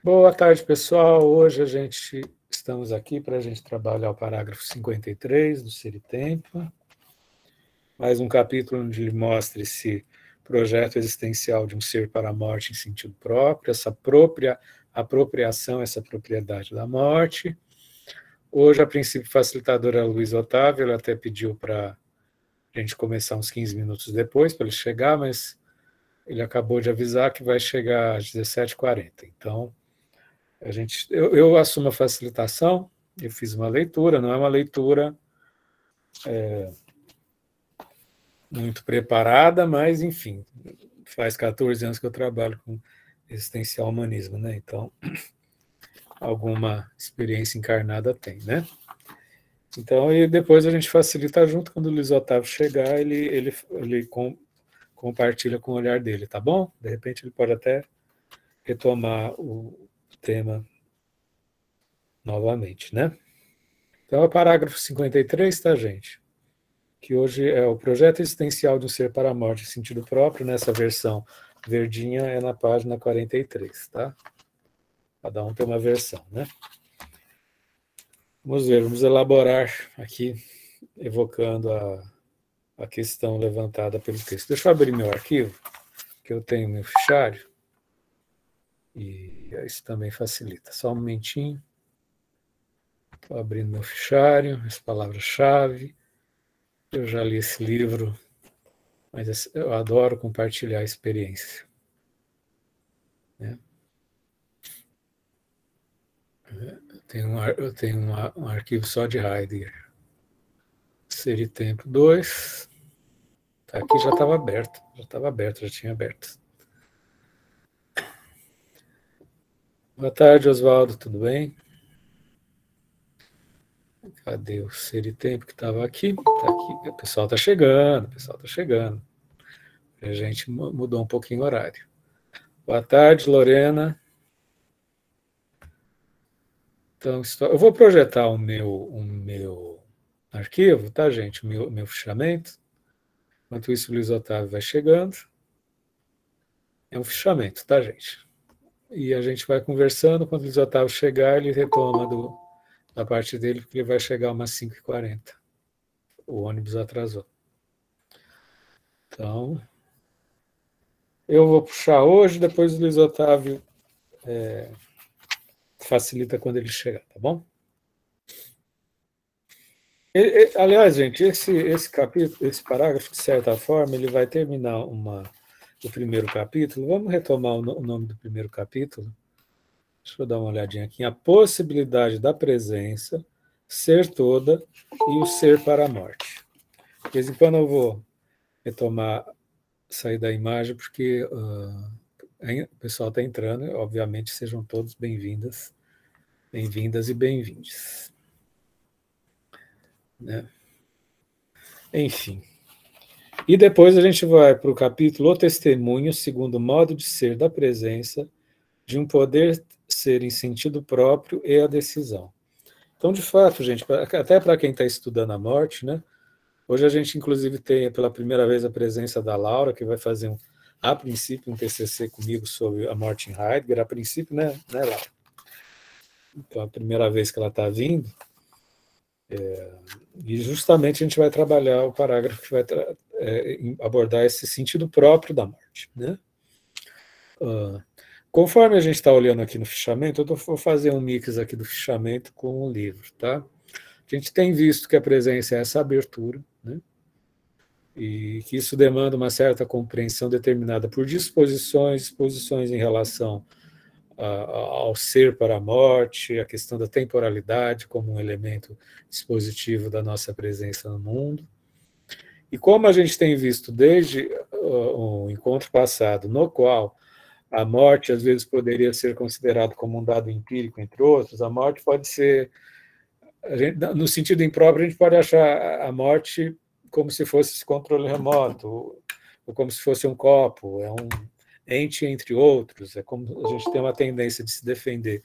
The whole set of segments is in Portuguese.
Boa tarde, pessoal. Hoje estamos aqui para a gente trabalhar o parágrafo 53 do Ser e Tempo, mais um capítulo onde ele mostra esse projeto existencial de um ser para a morte em sentido próprio, essa própria apropriação, essa propriedade da morte. Hoje, a princípio, facilitadora é a Luiz Otávio, ele até pediu para a gente começar uns 15 minutos depois, para ele chegar, mas ele acabou de avisar que vai chegar às 17h40. Então, eu assumo a facilitação, eu fiz uma leitura, não é uma leitura muito preparada, mas, enfim, faz 14 anos que eu trabalho com existencial humanismo, né? Então, alguma experiência encarnada tem, né? Então, e depois a gente facilita junto, quando o Luiz Otávio chegar, ele compartilha com o olhar dele, tá bom? De repente ele pode até retomar o tema novamente, né? Então, é o parágrafo 53, tá, gente? Que hoje é o projeto existencial de um ser para a morte em sentido próprio, nessa versão verdinha é na página 43, tá? Cada um tem uma versão, né? Vamos ver, vamos elaborar aqui, evocando a questão levantada pelo texto. Deixa eu abrir meu arquivo, que eu tenho meu fichário, e isso também facilita. Só um momentinho. Estou abrindo meu fichário, as palavras-chave. Eu já li esse livro, mas eu adoro compartilhar a experiência. Né? Eu tenho um arquivo só de Heidegger. Ser e Tempo 2. Tá, aqui já estava aberto, já tinha aberto. Boa tarde, Oswaldo, tudo bem? Cadê o Ser e Tempo que estava aqui? Tá aqui. O pessoal está chegando, A gente mudou um pouquinho o horário. Boa tarde, Lorena. Então, eu vou projetar o meu arquivo, tá, gente? O meu fichamento. Enquanto isso, o Luiz Otávio vai chegando. É um fichamento, tá, gente? E a gente vai conversando. Quando o Luiz Otávio chegar, ele retoma da parte dele, porque ele vai chegar umas 5h40. O ônibus atrasou. Então, eu vou puxar hoje, depois o Luiz Otávio facilita quando ele chegar, tá bom? Aliás, gente, esse capítulo, esse parágrafo, de certa forma, ele vai terminar o primeiro capítulo. Vamos retomar o nome do primeiro capítulo. Deixa eu dar uma olhadinha aqui. A possibilidade da presença, ser toda e o ser para a morte. De vez em quando eu vou retomar, sair da imagem, porque o pessoal está entrando. Obviamente, sejam todos bem-vindas e bem-vindes. Né? Enfim. E depois a gente vai para o capítulo O Testemunho, segundo o modo de ser da presença, de um poder ser em sentido próprio e a decisão. Então, de fato, gente, até para quem está estudando a morte, né? Hoje a gente, inclusive, tem pela primeira vez a presença da Laura, que vai fazer, a princípio, um TCC comigo sobre a morte em Heidegger, a princípio, né Laura? Então, a primeira vez que ela está vindo, e justamente a gente vai trabalhar o parágrafo que vai abordar esse sentido próprio da morte, né? Conforme a gente está olhando aqui no fichamento, eu vou fazer um mix aqui do fichamento com o livro, tá? A gente tem visto que a presença é essa abertura, né? E que isso demanda uma certa compreensão determinada por disposições em relação ao ser para a morte, a questão da temporalidade como um elemento dispositivo da nossa presença no mundo. E como a gente tem visto desde o encontro passado, no qual a morte às vezes poderia ser considerado como um dado empírico, entre outros, a morte pode ser, no sentido impróprio, a gente pode achar a morte como se fosse esse controle remoto, ou como se fosse um copo, é um ente entre outros, é como a gente tem uma tendência de se defender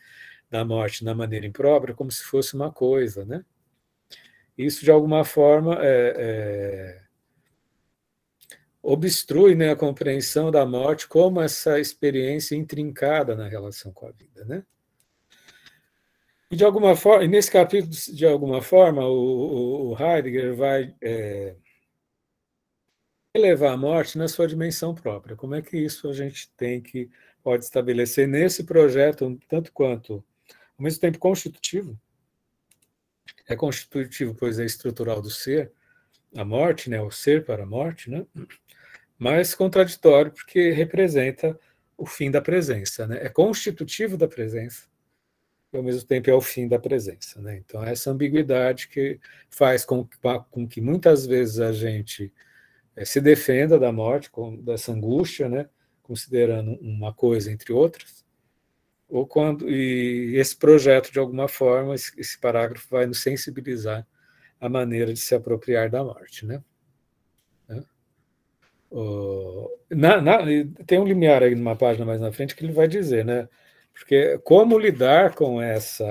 da morte na maneira imprópria, como se fosse uma coisa, né? Isso, de alguma forma, obstrui, né, a compreensão da morte como essa experiência intrincada na relação com a vida, né? E de alguma forma, nesse capítulo, de alguma forma, o Heidegger vai elevar a morte na sua dimensão própria. Como é que isso a gente pode estabelecer nesse projeto, tanto quanto, ao mesmo tempo, constitutivo? É constitutivo, pois é estrutural do ser, a morte, né, o ser para a morte, né? Mas contraditório, porque representa o fim da presença, né? É constitutivo da presença, e ao mesmo tempo é o fim da presença, né? Então, essa ambiguidade que faz com que muitas vezes a gente se defenda da morte, dessa angústia, né? Considerando uma coisa entre outras, e esse projeto, de alguma forma, esse parágrafo vai nos sensibilizar à maneira de se apropriar da morte, né? Tem um limiar aí numa página mais na frente que ele vai dizer, né? Porque como lidar com essa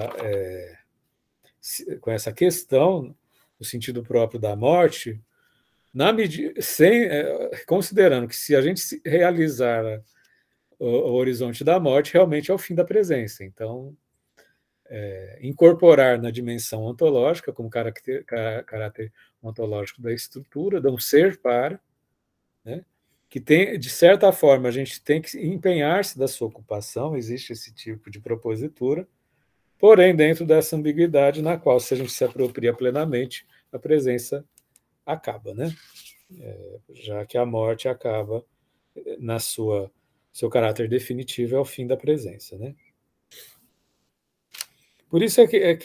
questão, no sentido próprio da morte, considerando que se a gente realizar o horizonte da morte, realmente é o fim da presença. Então, incorporar na dimensão ontológica, como caráter ontológico da estrutura, de um ser para, né? Que tem, de certa forma, a gente tem que empenhar-se da sua ocupação, existe esse tipo de propositura, porém, dentro dessa ambiguidade na qual, se a gente se apropria plenamente, a presença acaba, né? Já que a morte acaba na seu caráter definitivo, é o fim da presença, né? Por isso aí é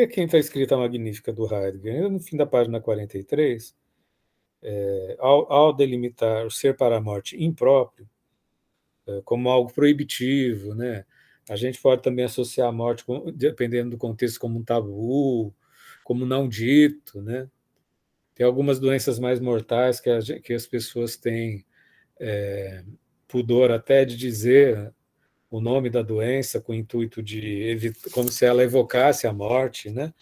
quem está escrita a Magnífica do Heidegger, no fim da página 43, ao delimitar o ser para a morte impróprio, como algo proibitivo, né? A gente pode também associar a morte, dependendo do contexto, como um tabu, como não dito, né? Tem algumas doenças mais mortais que as pessoas têm pudor até de dizer o nome da doença com o intuito de evitar, como se ela evocasse a morte, né?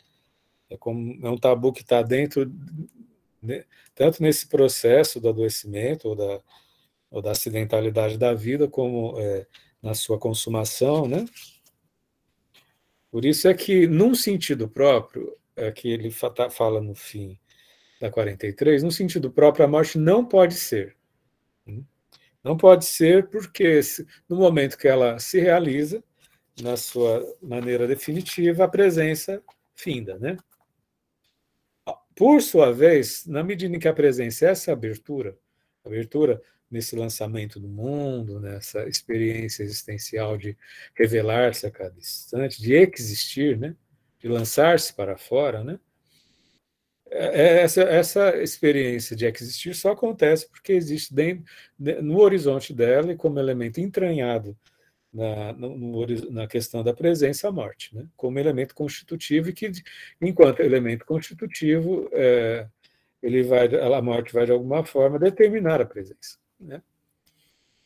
É um tabu que está dentro, né, tanto nesse processo do adoecimento ou da acidentalidade da vida, como na sua consumação, né? Por isso é que, num sentido próprio, que ele fala no fim da 43, num sentido próprio, a morte não pode ser. Não pode ser porque, no momento que ela se realiza, na sua maneira definitiva, a presença finda, né? Por sua vez, na medida em que a presença é essa abertura nesse lançamento do mundo, nessa experiência existencial de revelar-se a cada instante, de existir, né? De lançar-se para fora, né? Essa experiência de existir só acontece porque existe no horizonte dela e como elemento entranhado na questão da presença a morte, né? Como elemento constitutivo e que, enquanto elemento constitutivo, a morte vai, de alguma forma, determinar a presença, né?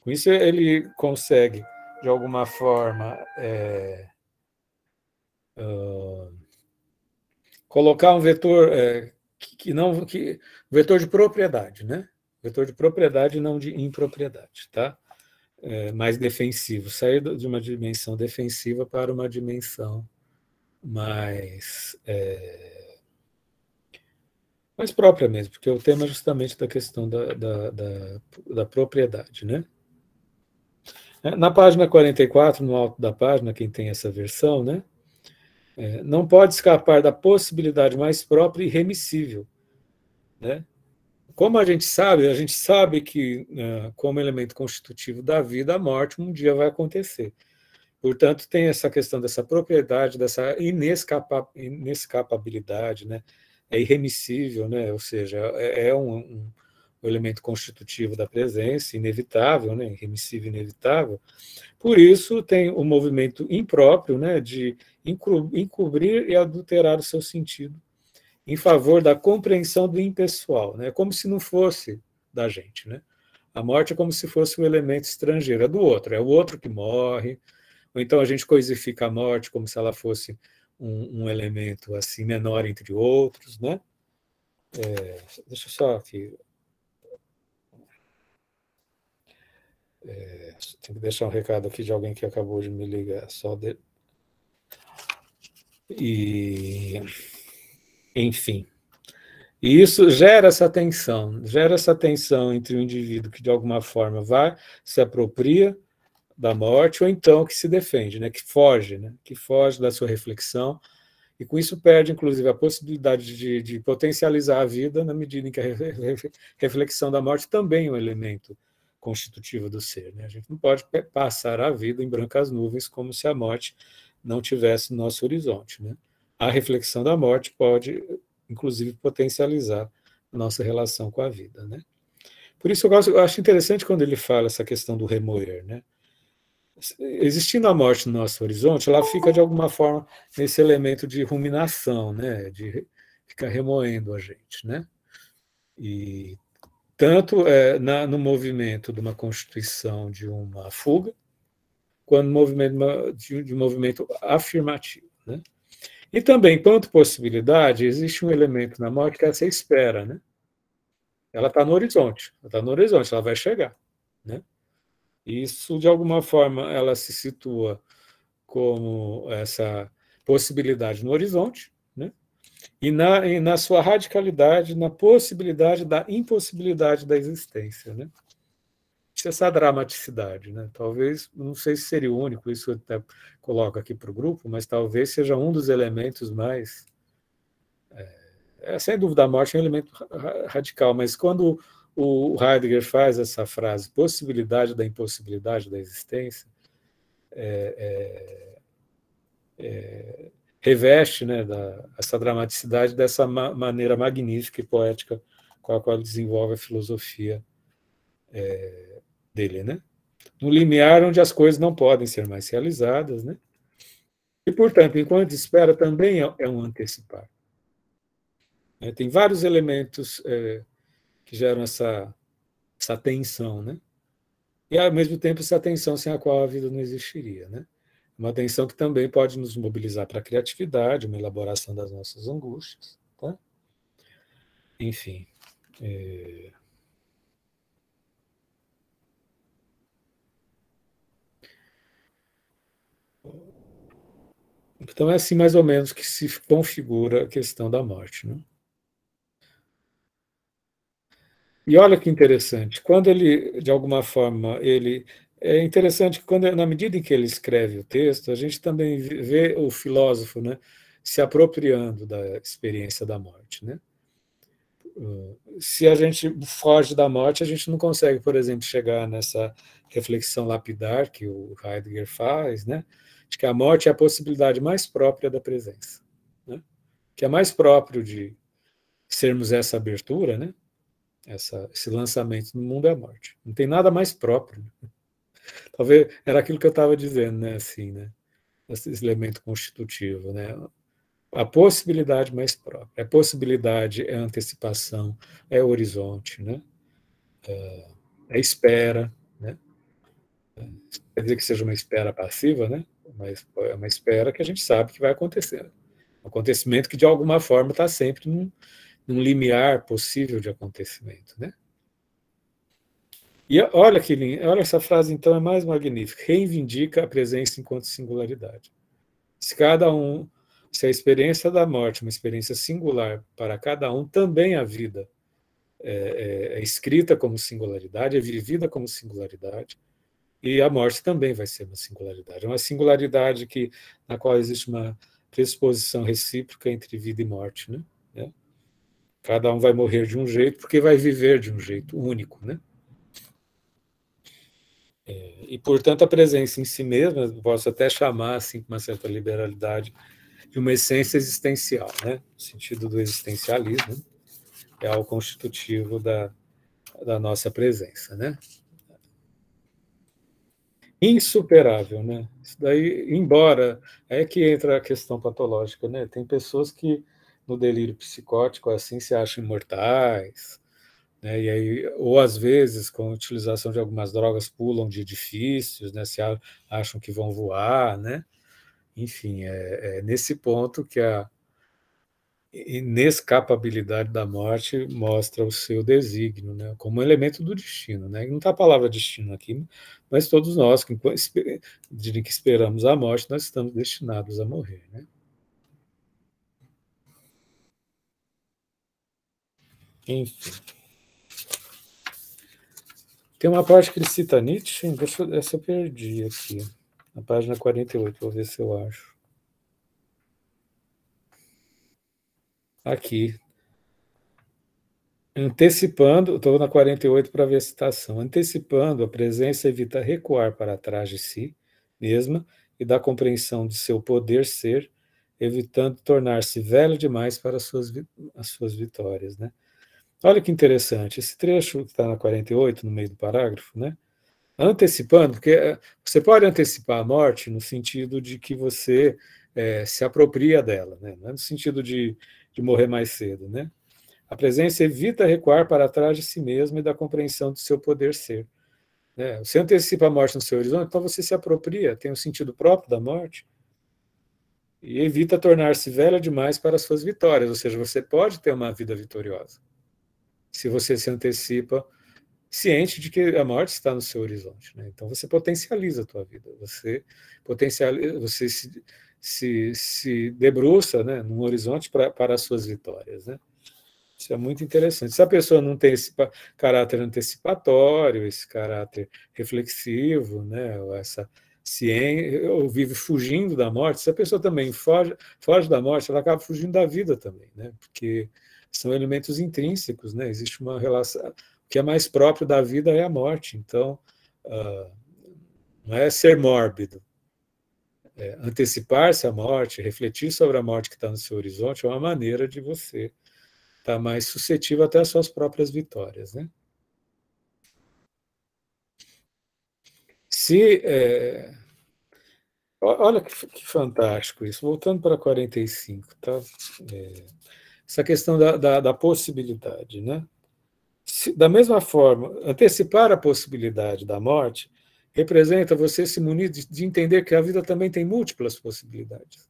Com isso, ele consegue, de alguma forma, colocar um vetor vetor de propriedade, né? Vetor de propriedade e não de impropriedade, tá? Mais defensivo, sair de uma dimensão defensiva para uma dimensão mais própria mesmo, porque o tema é justamente da questão da propriedade, né? Na página 44, no alto da página, quem tem essa versão, né? Não pode escapar da possibilidade mais própria e remissível, né? Como a gente sabe que, como elemento constitutivo da vida, a morte um dia vai acontecer. Portanto, tem essa questão dessa propriedade, dessa inescapabilidade, né? É irremissível, né? Ou seja, um elemento constitutivo da presença, inevitável, né? Irremissível, inevitável. Por isso, tem o movimento impróprio, né? De encobrir e adulterar o seu sentido em favor da compreensão do impessoal, né? Como se não fosse da gente, né? A morte é como se fosse um elemento estrangeiro, é do outro, é o outro que morre, ou então a gente coisifica a morte como se ela fosse um elemento assim menor entre outros, né? Deixa eu só aqui Tem que deixar um recado aqui de alguém que acabou de me ligar. Enfim. E isso gera essa tensão entre o indivíduo que, de alguma forma, se apropria da morte, ou então que se defende, né? Que foge da sua reflexão, e com isso perde, inclusive, a possibilidade de potencializar a vida, na medida em que a reflexão da morte também é um elemento constitutivo do ser, né? A gente não pode passar a vida em brancas nuvens como se a morte não tivesse no nosso horizonte, né? A reflexão da morte pode, inclusive, potencializar a nossa relação com a vida, né? Por isso eu acho interessante quando ele fala essa questão do remoer, né? Existindo a morte no nosso horizonte, ela fica de alguma forma nesse elemento de ruminação, né? De ficar remoendo a gente, né? E tanto no movimento de uma constituição de uma fuga, quanto no movimento de um movimento afirmativo, né? E também, quanto possibilidade, existe um elemento na morte que é essa espera, né? Ela está no horizonte, ela vai chegar, né? E isso, de alguma forma, ela se situa como essa possibilidade no horizonte, né? E na sua radicalidade, na possibilidade da impossibilidade da existência, né? Essa dramaticidade, né? Talvez, não sei se seria o único, isso eu até coloco aqui para o grupo, mas talvez seja um dos elementos mais... sem dúvida, a morte é um elemento radical, mas quando o Heidegger faz essa frase, possibilidade da impossibilidade da existência, reveste, né, essa dramaticidade dessa maneira magnífica e poética com a qual ele desenvolve a filosofia dele, né? No limiar onde as coisas não podem ser mais realizadas, né? E, portanto, enquanto espera, também é um antecipar. Tem vários elementos que geram essa tensão, né? E, ao mesmo tempo, essa tensão sem a qual a vida não existiria, né? Uma tensão que também pode nos mobilizar para a criatividade, uma elaboração das nossas angústias, tá? Enfim. Então é assim mais ou menos que se configura a questão da morte, né? E olha que interessante, quando ele, de alguma forma, é interessante que na medida em que ele escreve o texto, a gente também vê o filósofo, né, se apropriando da experiência da morte, né? Se a gente foge da morte, a gente não consegue, por exemplo, chegar nessa reflexão lapidar que o Heidegger faz, né, de que a morte é a possibilidade mais própria da presença, né? Que é mais próprio de sermos essa abertura, né? Esse lançamento no mundo é a morte. Não tem nada mais próprio. Talvez era aquilo que eu estava dizendo, né? Assim, né? Esse elemento constitutivo, né? A possibilidade mais própria. A possibilidade é a antecipação, é o horizonte, né? É a espera, né? Quer dizer que seja uma espera passiva, né? Mas é uma espera que a gente sabe que vai acontecer. Um acontecimento que de alguma forma está sempre num limiar possível de acontecimento, né? E olha que lindo, olha essa frase então é mais magnífica. Reivindica a presença enquanto singularidade. Se cada um, se a experiência da morte é uma experiência singular para cada um, também a vida é escrita como singularidade, é vivida como singularidade, e a morte também vai ser uma singularidade. É uma singularidade na qual existe uma pressuposição recíproca entre vida e morte, né? Cada um vai morrer de um jeito porque vai viver de um jeito único, né? E, portanto, a presença em si mesma, posso até chamar, assim, com uma certa liberalidade, de uma essência existencial, né? No sentido do existencialismo, né? É algo constitutivo da nossa presença, né? Insuperável, né? Isso daí, embora, é que entra a questão patológica, né? Tem pessoas que, no delírio psicótico, assim, se acham imortais, né? E aí, ou às vezes, com a utilização de algumas drogas, pulam de edifícios, né? Acham que vão voar, né? Enfim, é nesse ponto que inescapabilidade da morte mostra o seu desígnio, né, como elemento do destino, né? Não está a palavra destino aqui, mas todos nós que esperamos a morte, nós estamos destinados a morrer, né? Enfim. Tem uma parte que ele cita Nietzsche, essa eu perdi aqui, na página 48, vou ver se eu acho. Aqui. Antecipando, estou na 48 para ver a citação. Antecipando, a presença evita recuar para trás de si mesma e da compreensão de seu poder ser, evitando tornar-se velho demais para as suas vitórias, né? Olha que interessante, esse trecho que está na 48, no meio do parágrafo, né? Antecipando, porque você pode antecipar a morte no sentido de que você se apropria dela, né? Não é no sentido de morrer mais cedo, né? A presença evita recuar para trás de si mesmo e da compreensão do seu poder ser, né? Você antecipa a morte no seu horizonte, então você se apropria, tem um sentido próprio da morte e evita tornar-se velha demais para as suas vitórias, ou seja, você pode ter uma vida vitoriosa se você se antecipa ciente de que a morte está no seu horizonte, né? Então você potencializa a tua vida, você potencializa, você se debruça, né, num horizonte para as suas vitórias, né? Isso é muito interessante. Se a pessoa não tem esse caráter antecipatório, esse caráter reflexivo, né, ou essa ciência, ou vive fugindo da morte, se a pessoa também foge da morte, ela acaba fugindo da vida também, né, porque são elementos intrínsecos, né, existe uma relação. O que é mais próprio da vida é a morte, então não é ser mórbido. Antecipar-se à morte, refletir sobre a morte que está no seu horizonte é uma maneira de você estar mais suscetível até às suas próprias vitórias, né? Se, olha que fantástico isso. Voltando para 45, tá? Essa questão da possibilidade, né? Da mesma forma, antecipar a possibilidade da morte representa você se munir de entender que a vida também tem múltiplas possibilidades,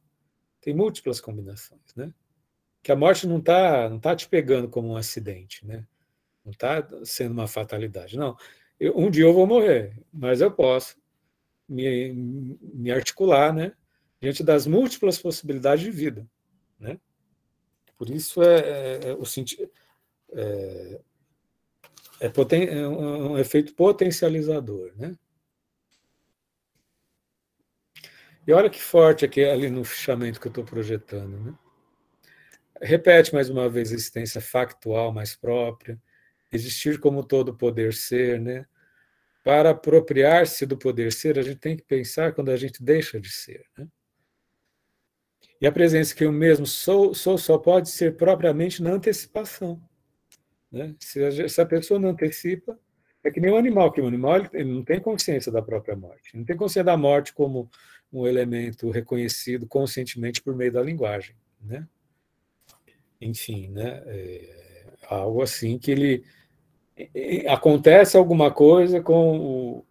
tem múltiplas combinações, né? Que a morte não tá te pegando como um acidente, né? Não está sendo uma fatalidade, não. Um dia eu vou morrer, mas eu posso me articular, né? Diante das múltiplas possibilidades de vida, né? Por isso o sentido é um efeito potencializador, né? E olha que forte aqui ali no fichamento que eu estou projetando, né? Repete mais uma vez a existência factual mais própria, existir como todo poder ser, né? Para apropriar-se do poder ser, a gente tem que pensar quando a gente deixa de ser, né? E a presença que eu mesmo sou só pode ser propriamente na antecipação, né? Se a pessoa não antecipa, é que nem um animal, que o animal ele não tem consciência da própria morte, não tem consciência da morte como um elemento reconhecido conscientemente por meio da linguagem, né? Enfim, né? Algo assim que ele acontece alguma coisa com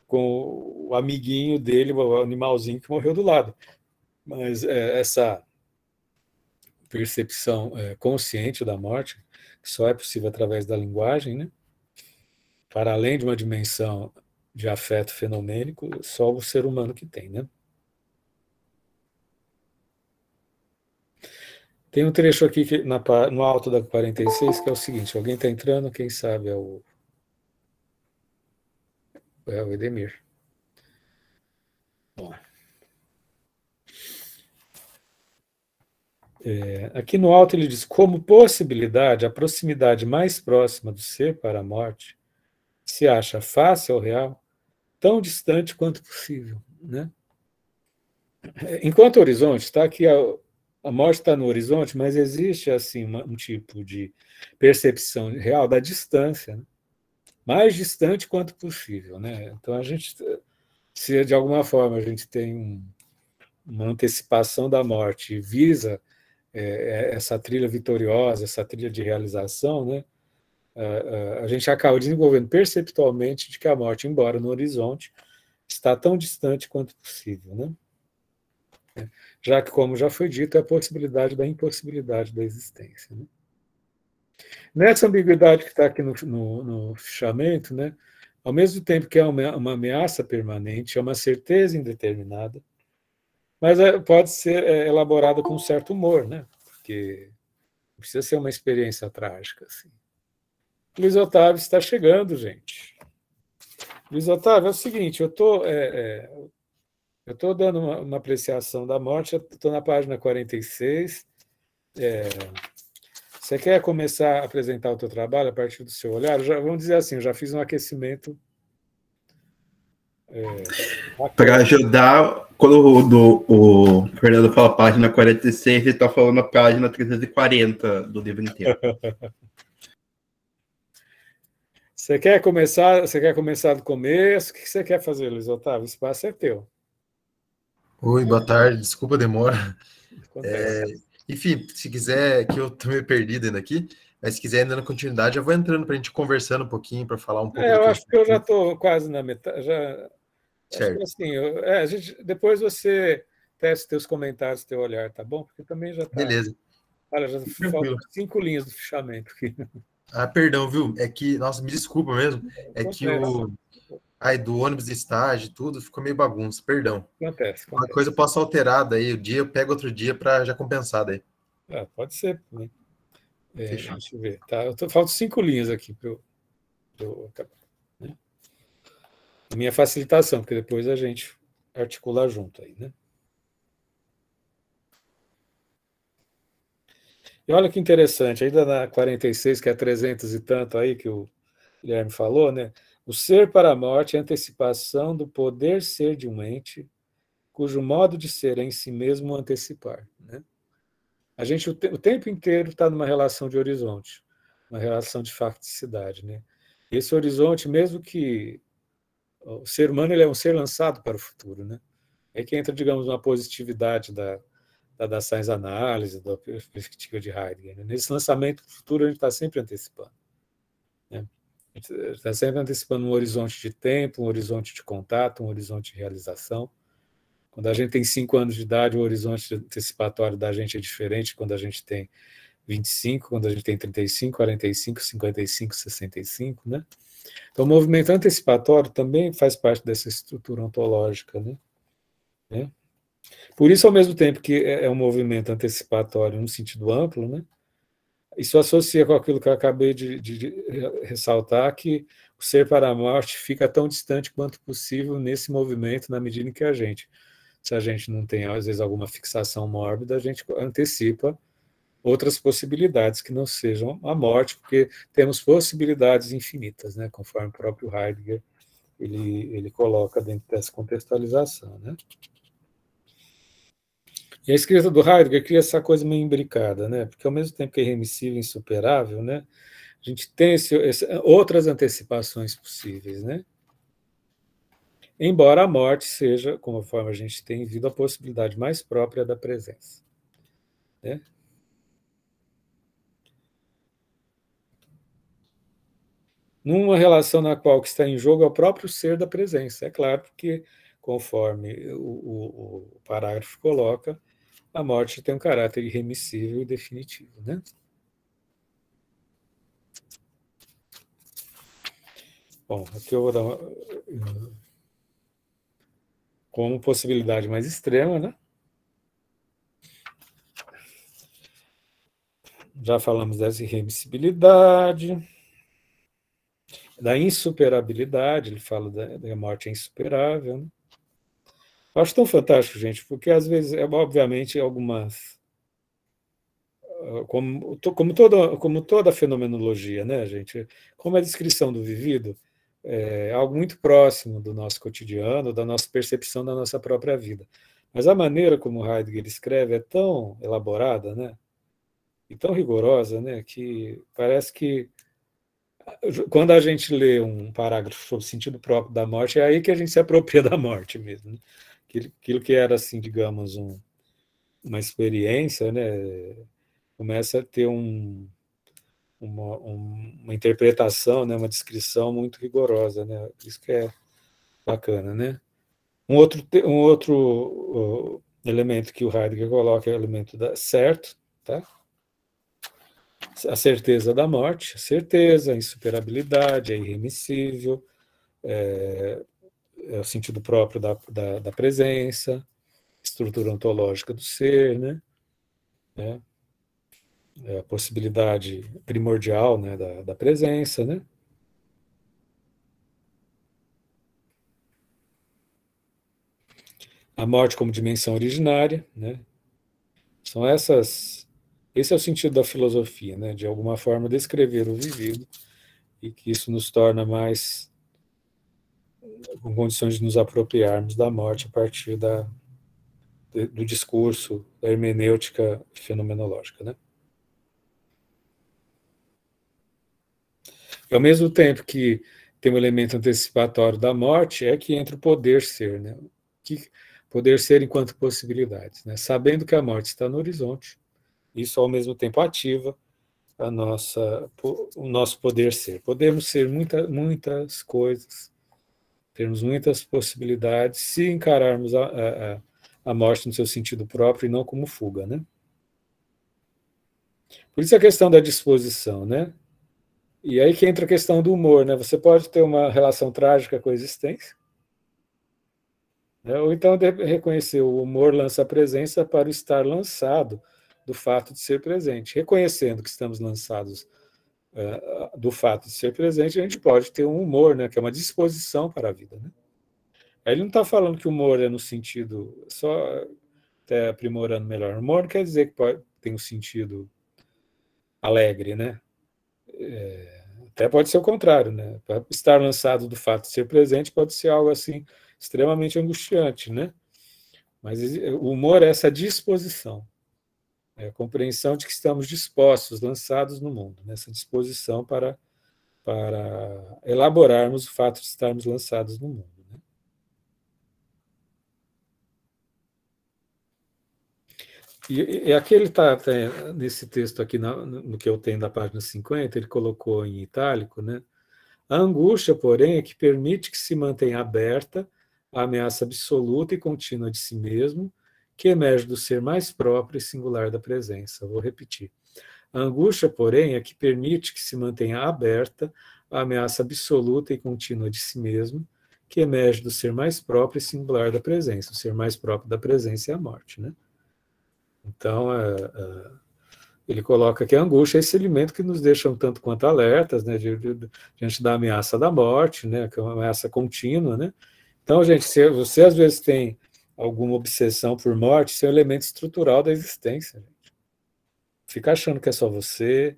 o amiguinho dele, o animalzinho que morreu do lado, mas essa percepção consciente da morte, que só é possível através da linguagem, né? Para além de uma dimensão de afeto fenomênico, só o ser humano que tem, né? Tem um trecho aqui no alto da 46 que é o seguinte: alguém está entrando, quem sabe é o Edemir. Bom, aqui no alto ele diz: como possibilidade, a proximidade mais próxima do ser para a morte se acha face ao real, tão distante quanto possível, né? Enquanto horizonte, está que a morte está no horizonte, mas existe assim um tipo de percepção real da distância, né? Mais distante quanto possível, né? Então a gente, se de alguma forma a gente tem uma antecipação da morte e visa essa trilha vitoriosa, essa trilha de realização, né? A gente acaba desenvolvendo perceptualmente de que a morte, embora no horizonte, está tão distante quanto possível, né? né? Já que, como já foi dito, é a possibilidade da impossibilidade da existência, né? Nessa ambiguidade que está aqui no fichamento, né, ao mesmo tempo que é uma ameaça permanente, é uma certeza indeterminada, mas pode ser elaborada com um certo humor, né? Porque não precisa ser uma experiência trágica. Assim. Luiz Otávio está chegando, gente. Luiz Otávio, é o seguinte, eu estou dando uma apreciação da morte, eu estou na página 46. Você quer começar a apresentar o teu trabalho a partir do seu olhar? Vamos dizer assim, eu já fiz um aquecimento. Para ajudar, quando o Fernando fala página 46, ele está falando a página 340 do livro inteiro. Você quer começar do começo? O que você quer fazer, Luiz Otávio? O espaço é teu. Oi, boa tarde, desculpa a demora. Enfim, se quiser, que eu tô meio perdido ainda aqui, mas se quiser ainda na continuidade, eu vou entrando para a gente conversando um pouquinho, para falar um pouco. Eu acho que eu já estou quase na metade. Certo. Acho que assim, depois você testa teus comentários, teu olhar, tá bom? Porque também já está. Beleza. Olha, já faltam 5 linhas do fichamento aqui. Ah, perdão, viu? É que, nossa, me desculpa mesmo. É que do ônibus de estágio, tudo, ficou meio bagunça, perdão. Acontece. Uma coisa eu posso alterar daí, o dia eu pego outro dia para já compensar daí. Pode ser. Né? Deixa eu ver. Tá, faltam 5 linhas aqui para eu acabar. Né? Minha facilitação, porque depois a gente articula junto aí, né? E olha que interessante, ainda na 46, que é 300 e tanto aí que o Guilherme falou, né? O ser para a morte é a antecipação do poder ser de um ente, cujo modo de ser é em si mesmo antecipar. Né? A gente o tempo inteiro está numa relação de horizonte, uma relação de facticidade. Né? Esse horizonte, mesmo que o ser humano ele é um ser lançado para o futuro, né? É que entra, digamos, uma positividade da science análise, da perspectiva de Heidegger. Né? Nesse lançamento para o futuro, a gente está sempre antecipando. Né? A gente está sempre antecipando um horizonte de tempo, um horizonte de contato, um horizonte de realização. Quando a gente tem 5 anos de idade, o horizonte antecipatório da gente é diferente quando a gente tem 25, quando a gente tem 35, 45, 55, 65, né? Então, o movimento antecipatório também faz parte dessa estrutura ontológica, né? Por isso, ao mesmo tempo que é um movimento antecipatório no sentido amplo, né? Isso associa com aquilo que eu acabei de ressaltar, que o ser para a morte fica tão distante quanto possível nesse movimento, na medida em que se a gente não tem, às vezes, alguma fixação mórbida, a gente antecipa outras possibilidades que não sejam a morte, porque temos possibilidades infinitas, né, conforme o próprio Heidegger ele coloca dentro dessa contextualização. Né? E a escrita do Heidegger cria essa coisa meio imbricada, né, porque ao mesmo tempo que é irremissível e insuperável, né, a gente tem outras antecipações possíveis, né? Embora a morte seja, conforme a gente tem visto, a possibilidade mais própria da presença. Né? Numa relação na qual o que está em jogo é o próprio ser da presença. É claro que, conforme o parágrafo coloca, a morte tem um caráter irremissível e definitivo. Né? Bom, aqui eu vou dar como possibilidade mais extrema, né? Já falamos dessa irremissibilidade, da insuperabilidade, ele fala da morte é insuperável. Né? Eu acho tão fantástico, gente, porque às vezes, obviamente, algumas. Como toda fenomenologia, né, gente? Como a descrição do vivido é algo muito próximo do nosso cotidiano, da nossa percepção da nossa própria vida. Mas a maneira como Heidegger escreve é tão elaborada, né? E tão rigorosa, né? Que parece que quando a gente lê um parágrafo sobre o sentido próprio da morte, é aí que a gente se apropria da morte mesmo. Né? Aquilo que era, assim, digamos, uma experiência, né? Começa a ter uma interpretação, né? Uma descrição muito rigorosa. Né? Isso que é bacana. Né? Um outro elemento que o Heidegger coloca é o elemento certo, tá? A certeza da morte, a certeza, a insuperabilidade, é irremissível, é o sentido próprio da presença, estrutura ontológica do ser, né? É a possibilidade primordial, né, da presença, né? A morte como dimensão originária, né? São esse é o sentido da filosofia, né? De alguma forma descrever o vivido, e que isso nos torna mais com condições de nos apropriarmos da morte a partir do discurso, da hermenêutica fenomenológica, né? E ao mesmo tempo que tem um elemento antecipatório da morte, é que entra o poder ser, né? Poder ser enquanto possibilidades, né? Sabendo que a morte está no horizonte, isso ao mesmo tempo ativa o nosso poder ser. Podemos ser muitas coisas, termos muitas possibilidades, se encararmos a morte no seu sentido próprio e não como fuga, né? Por isso a questão da disposição, né? E aí que entra a questão do humor, né? Você pode ter uma relação trágica com a existência, né? Ou então reconhecer o humor lança a presença para o estar lançado do fato de ser presente. Reconhecendo que estamos lançados do fato de ser presente, a gente pode ter um humor, né? Que é uma disposição para a vida, né? Aí ele não está falando que o humor é no sentido, só até aprimorando melhor. O humor não quer dizer que tem um sentido alegre, né? Até pode ser o contrário, né? Estar lançado do fato de ser presente pode ser algo assim extremamente angustiante, né? Mas o humor é essa disposição, é a compreensão de que estamos dispostos, lançados no mundo, nessa disposição para elaborarmos o fato de estarmos lançados no mundo. Né? E aqui ele está, nesse texto aqui, no que eu tenho da página 50, ele colocou em itálico, né? A angústia, porém, é que permite que se mantenha aberta a ameaça absoluta e contínua de si mesmo, que emerge do ser mais próprio e singular da presença. Vou repetir. A angústia, porém, é que permite que se mantenha aberta a ameaça absoluta e contínua de si mesmo, que emerge do ser mais próprio e singular da presença. O ser mais próprio da presença é a morte, né? Então, ele coloca que a angústia é esse elemento que nos deixa um tanto quanto alertas, né, diante da ameaça da morte, né, que é uma ameaça contínua, né? Então, gente, se você às vezes tem alguma obsessão por morte, isso é um elemento estrutural da existência. Gente. Fica achando que é só você,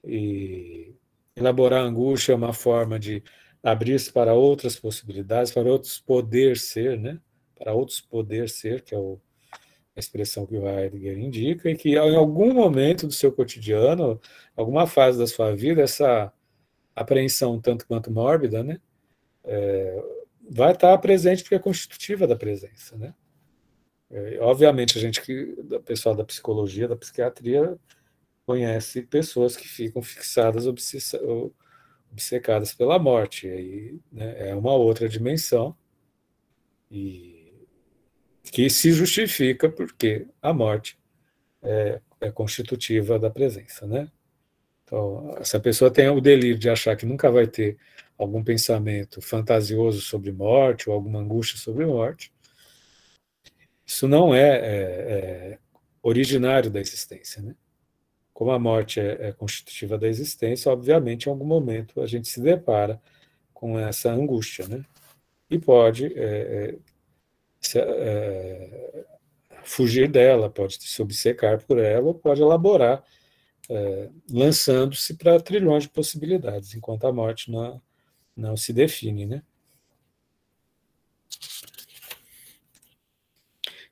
e elaborar a angústia é uma forma de abrir-se para outras possibilidades, para outros poder ser, né? Para outros poder ser, que é a expressão que o Heidegger indica, e que em algum momento do seu cotidiano, alguma fase da sua vida, essa apreensão tanto quanto mórbida, né? Vai estar presente porque é constitutiva da presença, né? Obviamente, a gente o pessoal da psicologia, da psiquiatria, conhece pessoas que ficam fixadas, obcecadas pela morte. E aí, né, é uma outra dimensão e que se justifica porque a morte é constitutiva da presença, né? Então, essa pessoa tem o delírio de achar que nunca vai ter algum pensamento fantasioso sobre morte ou alguma angústia sobre morte. Isso não é originário da existência, né? Como a morte é constitutiva da existência, obviamente, em algum momento a gente se depara com essa angústia, né? E pode fugir dela, pode se obcecar por ela, ou pode elaborar, lançando-se para trilhões de possibilidades, enquanto a morte não se define, né?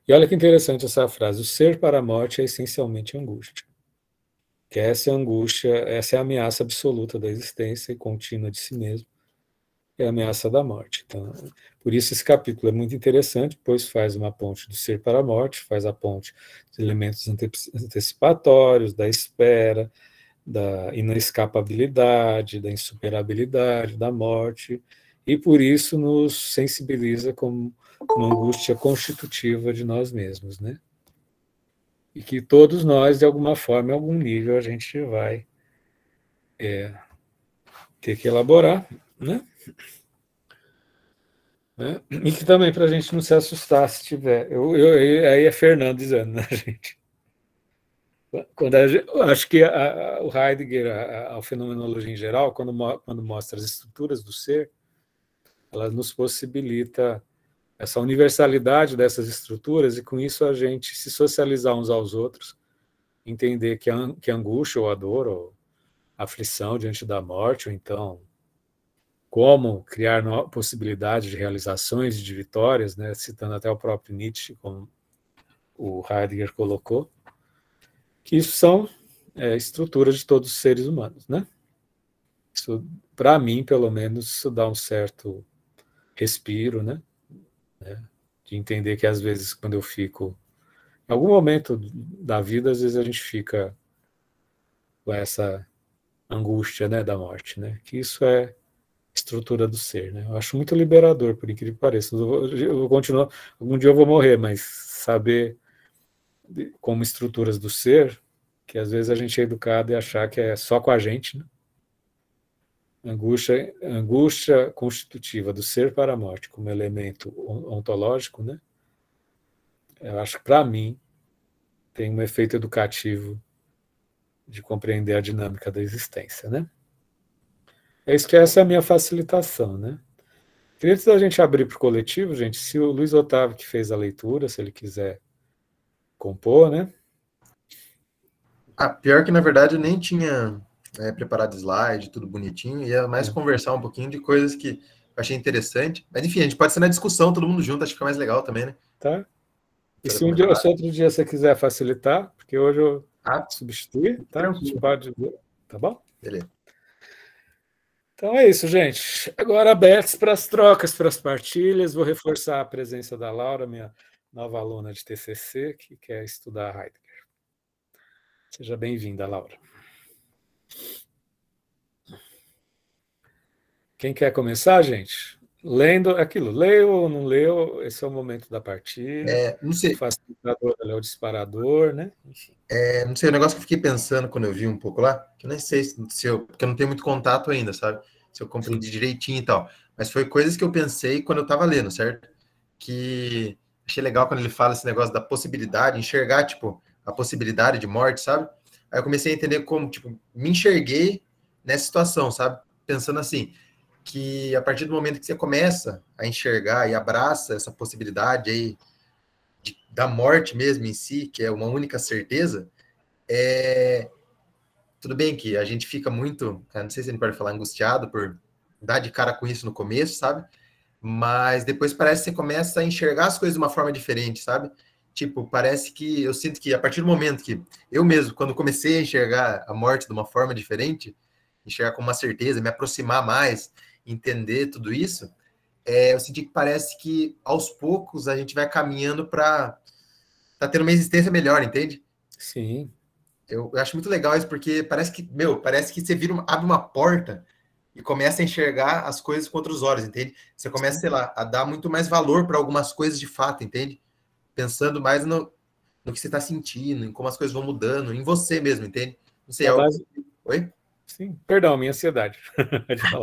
E olha que interessante essa frase: o ser para a morte é essencialmente angústia. Que essa angústia, essa é a ameaça absoluta da existência e contínua de si mesmo, é a ameaça da morte. Então, por isso esse capítulo é muito interessante, pois faz uma ponte do ser para a morte, faz a ponte dos elementos antecipatórios, da espera, da inescapabilidade, da insuperabilidade, da morte, e por isso nos sensibiliza como uma angústia constitutiva de nós mesmos, né? E que todos nós, de alguma forma, em algum nível, a gente vai ter que elaborar, né? E que também para a gente não se assustar se tiver. Aí é Fernando dizendo, né, gente? Eu acho que o Heidegger, a fenomenologia em geral, quando mostra as estruturas do ser, ela nos possibilita essa universalidade dessas estruturas e, com isso, a gente se socializar uns aos outros, entender que a angústia ou a dor ou a aflição diante da morte, ou então como criar possibilidades de realizações e de vitórias, né, citando até o próprio Nietzsche, como o Heidegger colocou, que isso são estruturas de todos os seres humanos, né? Isso, para mim, pelo menos, isso dá um certo respiro, né? De entender que, às vezes, quando eu fico... Em algum momento da vida, às vezes a gente fica com essa angústia, né, da morte, né? Que isso é estrutura do ser, né? Eu acho muito liberador, por incrível que pareça. Eu vou continuar... Algum dia eu vou morrer, mas saber como estruturas do ser, que às vezes a gente é educado e achar que é só com a gente, né? Angústia constitutiva do ser para a morte como elemento ontológico, né? Eu acho que, para mim, tem um efeito educativo de compreender a dinâmica da existência, né? É isso que essa é a minha facilitação, né? Queria, antes da gente abrir para o coletivo, gente, se o Luiz Otávio que fez a leitura, se ele quiser compor, né? Pior que, na verdade, eu nem tinha preparado slide, tudo bonitinho, ia mais conversar um pouquinho de coisas que eu achei interessante. Mas, enfim, a gente pode ser na discussão, todo mundo junto, acho que fica mais legal também, né? Tá? E se outro dia você quiser facilitar, porque hoje eu substituí, tá? A gente pode... Tá bom? Beleza. Então é isso, gente. Agora abertos para as trocas, para as partilhas. Vou reforçar a presença da Laura, minha nova aluna de TCC, que quer estudar Heidegger. Seja bem-vinda, Laura. Quem quer começar, gente? Lendo aquilo. Leu ou não leu? Esse é o momento da partilha. Não sei. O facilitador é o disparador, né? Enfim. Não sei, o negócio que eu fiquei pensando quando eu vi um pouco lá, que eu nem sei porque eu não tenho muito contato ainda, sabe? Se eu compreendi direitinho e tal. Mas foi coisas que eu pensei quando eu estava lendo, certo? Que achei legal quando ele fala esse negócio da possibilidade, enxergar, tipo, a possibilidade de morte, sabe? Aí eu comecei a entender como, tipo, me enxerguei nessa situação, sabe? Pensando assim, que a partir do momento que você começa a enxergar e abraça essa possibilidade aí da morte mesmo em si, que é uma única certeza, tudo bem que a gente fica muito, não sei se a gente pode falar angustiado por dar de cara com isso no começo, sabe? Mas depois parece que você começa a enxergar as coisas de uma forma diferente, sabe? Tipo, parece que eu sinto que a partir do momento que eu mesmo, quando comecei a enxergar a morte de uma forma diferente, enxergar com uma certeza, me aproximar mais, entender tudo isso, eu senti que parece que aos poucos a gente vai caminhando para tendo uma existência melhor, entende? Sim. Eu acho muito legal isso, porque parece que você abre uma porta e começa a enxergar as coisas com outros olhos, entende? Você começa, sei lá, a dar muito mais valor para algumas coisas de fato, entende? Pensando mais no que você está sentindo, em como as coisas vão mudando, em você mesmo, entende? Não sei, Oi? Sim, perdão, minha ansiedade.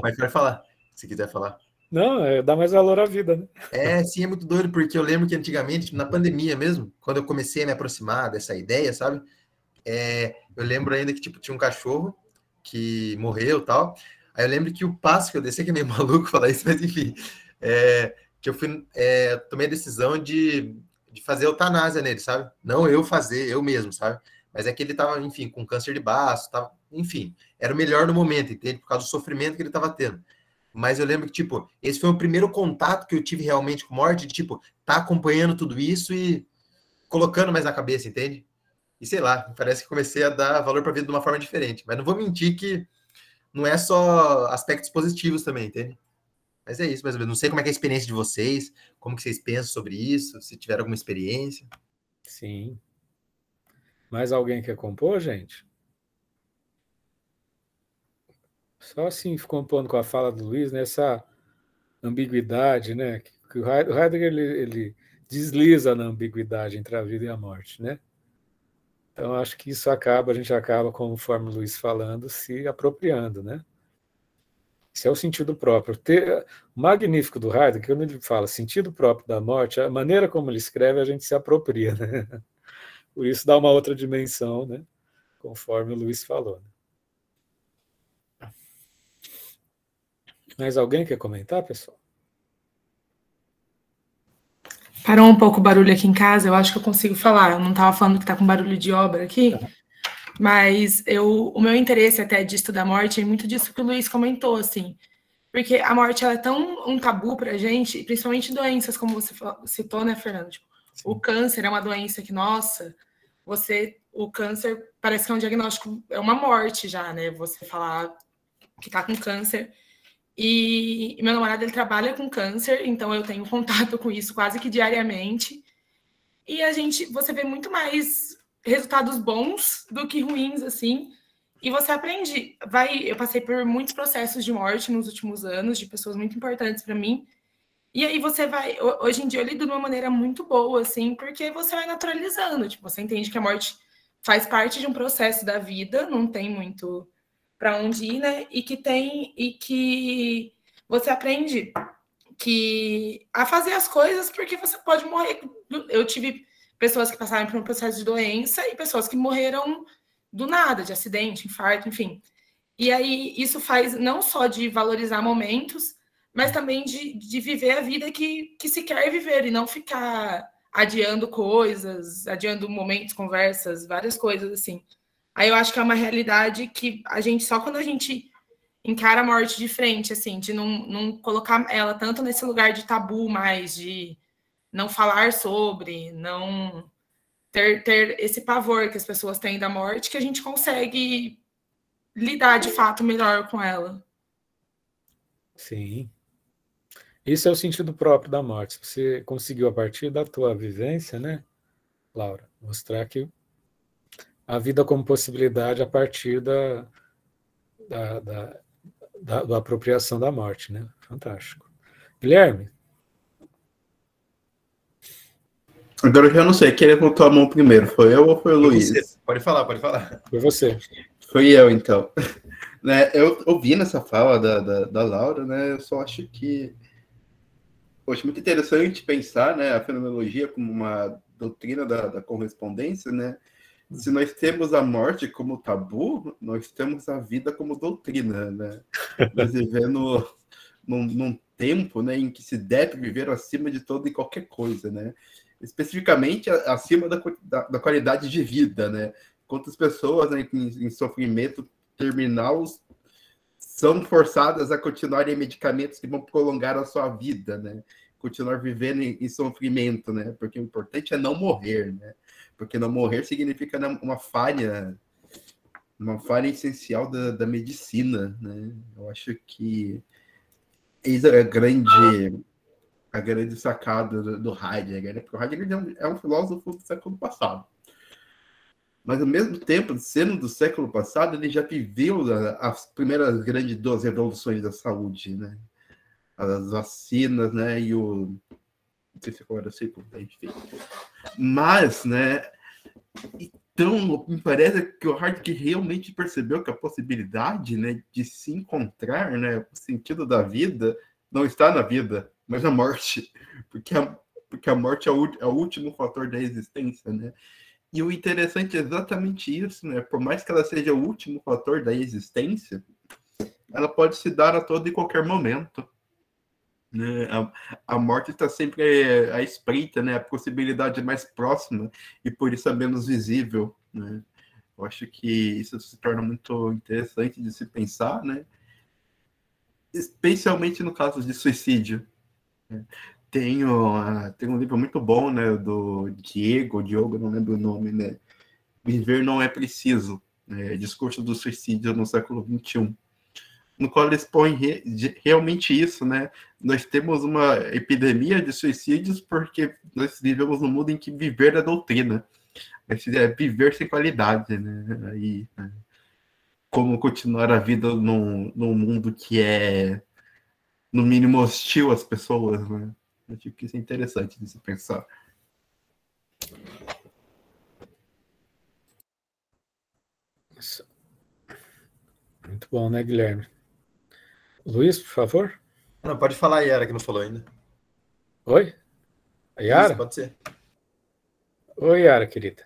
Mas pode falar, se quiser falar. Não, dá mais valor à vida, né? Sim, é muito doido, porque eu lembro que antigamente, na pandemia mesmo, quando eu comecei a me aproximar dessa ideia, sabe? Eu lembro ainda que, tipo, tinha um cachorro que morreu e tal. Aí eu lembro que o passo que eu desci, que é meio maluco falar isso, mas enfim, que eu tomei a decisão de fazer eutanásia nele, sabe? Não eu fazer, eu mesmo, sabe? Mas é que ele tava, enfim, com câncer de baço, tava, enfim, era o melhor no momento, entende? Por causa do sofrimento que ele tava tendo. Mas eu lembro que, tipo, esse foi o primeiro contato que eu tive realmente com morte, de, tipo, tá acompanhando tudo isso e colocando mais na cabeça, entende? E sei lá, parece que comecei a dar valor para a vida de uma forma diferente. Mas não vou mentir que não é só aspectos positivos também, entende? Mas é isso, mais ou menos. Não sei como é que é a experiência de vocês, como que vocês pensam sobre isso, se tiveram alguma experiência. Sim. Mais alguém quer compor, gente? Só assim, compondo com a fala do Luiz, nessa ambiguidade, né? Que o Heidegger ele desliza na ambiguidade entre a vida e a morte, né? Então acho que isso a gente acaba, conforme o Luiz falando, se apropriando, né? Esse é o sentido próprio. O magnífico do Heidegger, quando ele fala sentido próprio da morte, a maneira como ele escreve, a gente se apropria, né? Por isso dá uma outra dimensão, né? Conforme o Luiz falou. Mais alguém quer comentar, pessoal? Parou um pouco o barulho aqui em casa, eu acho que eu consigo falar. Eu não estava falando que está com barulho de obra aqui, mas o meu interesse até de estudar a morte é muito disso que o Luiz comentou, assim. Porque a morte ela é tão um tabu para a gente, principalmente doenças, como você citou, né, Fernando? Tipo, o câncer é uma doença que, nossa, o câncer parece que é um diagnóstico, é uma morte já, né? Você falar que está com câncer. E meu namorado, ele trabalha com câncer, então eu tenho contato com isso quase que diariamente. E você vê muito mais resultados bons do que ruins, assim. E você aprende. Eu passei por muitos processos de morte nos últimos anos, de pessoas muito importantes para mim. E aí hoje em dia eu lido de uma maneira muito boa, assim, porque você vai naturalizando. Tipo, você entende que a morte faz parte de um processo da vida, não tem muito para onde ir, né? E que você aprende a fazer as coisas porque você pode morrer. Eu tive pessoas que passaram por um processo de doença e pessoas que morreram do nada, de acidente, infarto, enfim. E aí isso faz não só de valorizar momentos, mas também de viver a vida que se quer viver e não ficar adiando coisas, adiando momentos, conversas, várias coisas assim. Aí eu acho que é uma realidade que só quando a gente encara a morte de frente, assim, de não colocar ela tanto nesse lugar de tabu mais, de não falar sobre, não ter esse pavor que as pessoas têm da morte, que a gente consegue lidar de fato melhor com ela. Sim. Isso é o sentido próprio da morte. Você conseguiu, a partir da tua vivência, né, Laura, mostrar que a vida como possibilidade a partir da apropriação da morte, né? Fantástico. Guilherme? Agora eu já não sei, quem levantou a mão primeiro? Foi eu ou foi o Luiz? Você. Pode falar, pode falar. Foi você. Foi eu, então. Né, eu ouvi nessa fala da Laura, né? Eu só acho que... Poxa, muito interessante pensar, né, a fenomenologia como uma doutrina da correspondência, né? Se nós temos a morte como tabu, nós temos a vida como doutrina, né? Nós vivendo num tempo, né, em que se deve viver acima de toda e qualquer coisa, né? Especificamente acima da qualidade de vida, né? Quantas pessoas, né, em sofrimento terminal são forçadas a continuarem medicamentos que vão prolongar a sua vida, né? Continuar vivendo em sofrimento, né? Porque o importante é não morrer, né? Porque não morrer significa uma falha essencial da medicina, né? Eu acho que isso é a grande sacada do Heidegger, né? Porque o Heidegger é um filósofo do século passado. Mas, ao mesmo tempo, sendo do século passado, ele já viveu as primeiras grandes duas revoluções da saúde, né? As vacinas, né? E não sei se agora sei como, enfim. Mas, né? Então, me parece que o Heidegger realmente percebeu que a possibilidade, né, de se encontrar, né, o sentido da vida não está na vida, mas na morte. Porque a morte é o último fator da existência, né? E o interessante é exatamente isso, né? Por mais que ela seja o último fator da existência, ela pode se dar a todo e qualquer momento. Né? A morte está sempre à espreita, né? A possibilidade mais próxima e por isso é menos visível, né? Eu acho que isso se torna muito interessante de se pensar, né? Especialmente no caso de suicídio. Né? Tem um livro muito bom, né? Do Diogo, não lembro o nome, né? Viver não é preciso, né? Discurso do suicídio no século XXI. No qual eles põem realmente isso, né? Nós temos uma epidemia de suicídios porque nós vivemos num mundo em que viver é doutrina. É viver sem qualidade, né? Aí, como continuar a vida num mundo que é no mínimo, hostil às pessoas, né? Eu acho que isso é interessante de se pensar. Muito bom, né, Guilherme? Luiz, por favor. Não, pode falar, Yara, que não falou ainda. Oi? A Yara? Isso, pode ser. Oi, Yara, querida.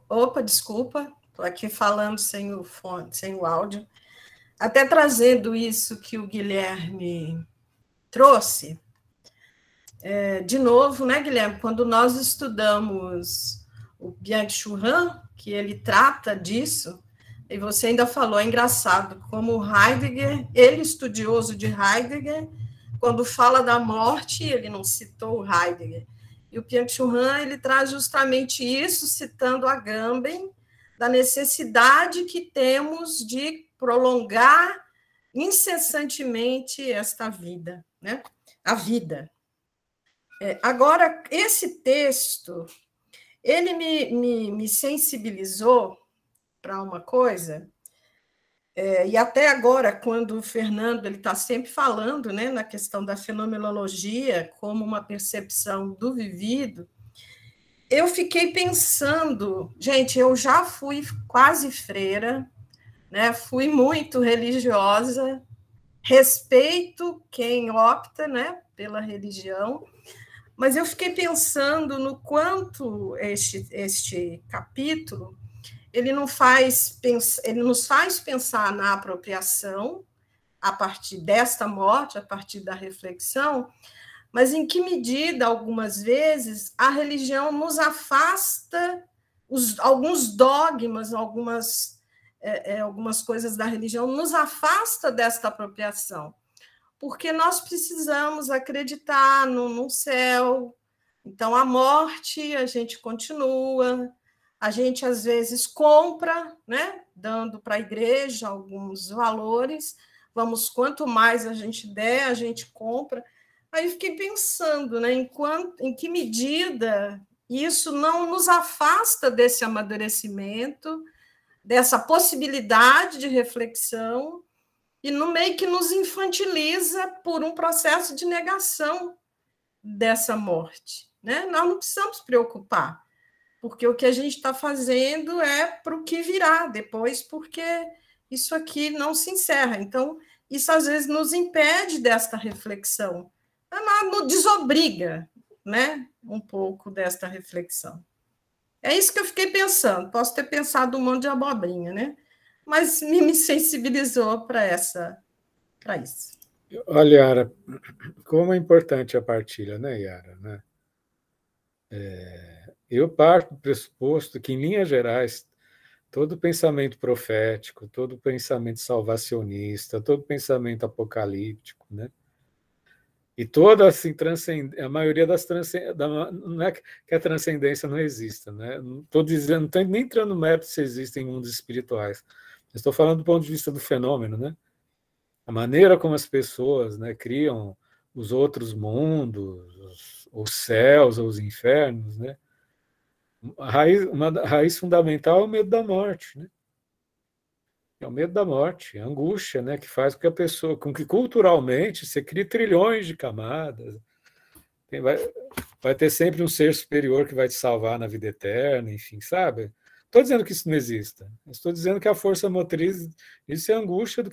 Opa, desculpa, estou aqui falando sem o fone, sem o áudio. Até trazendo isso que o Guilherme trouxe, de novo, né, Guilherme? Quando nós estudamos o Byung-Chul Han, que ele trata disso, e você ainda falou, é engraçado, como Heidegger, ele estudioso de Heidegger, quando fala da morte, ele não citou o Heidegger. E o Byung-Chul Han, ele traz justamente isso, citando Agamben, da necessidade que temos de prolongar incessantemente esta vida, né? A vida. Agora, esse texto, ele me sensibilizou para uma coisa, e até agora, quando o Fernando ele está sempre falando, né, na questão da fenomenologia como uma percepção do vivido, eu fiquei pensando, gente, eu já fui quase freira, né, fui muito religiosa, respeito quem opta, né, pela religião, mas eu fiquei pensando no quanto este capítulo ele nos faz pensar na apropriação a partir desta morte, a partir da reflexão, mas em que medida, algumas vezes, a religião nos afasta, alguns dogmas, algumas coisas da religião nos afasta desta apropriação, porque nós precisamos acreditar no céu. Então, a morte, a gente continua, a gente, às vezes, compra, né, dando para a igreja alguns valores, quanto mais a gente der, a gente compra. Aí fiquei pensando, né, em que medida isso não nos afasta desse amadurecimento, dessa possibilidade de reflexão, e no meio que nos infantiliza por um processo de negação dessa morte, né? Nós não precisamos preocupar, porque o que a gente está fazendo é para o que virá depois, porque isso aqui não se encerra. Então, isso às vezes nos impede desta reflexão, nos desobriga, né, um pouco desta reflexão. É isso que eu fiquei pensando. Posso ter pensado um monte de abobrinha, né? Mas me sensibilizou para isso. Olha, Yara, como é importante a partilha, né, Yara? Né? Eu parto do pressuposto que, em linhas gerais, todo pensamento profético, todo pensamento salvacionista, todo pensamento apocalíptico, né? E toda assim, a maioria das não é que a transcendência não exista, né? Não estou dizendo, não estou nem entrando no mérito se existem mundos espirituais. Estou falando do ponto de vista do fenômeno, né? A maneira como as pessoas, né, criam os outros mundos, os céus ou os infernos, né? Uma raiz fundamental é o medo da morte, né? É o medo da morte, a angústia, né, que faz com que a pessoa, com que culturalmente você crie trilhões de camadas. Vai ter sempre um ser superior que vai te salvar na vida eterna, enfim, sabe? Estou dizendo que isso não exista. Estou dizendo que a força motriz, isso é a angústia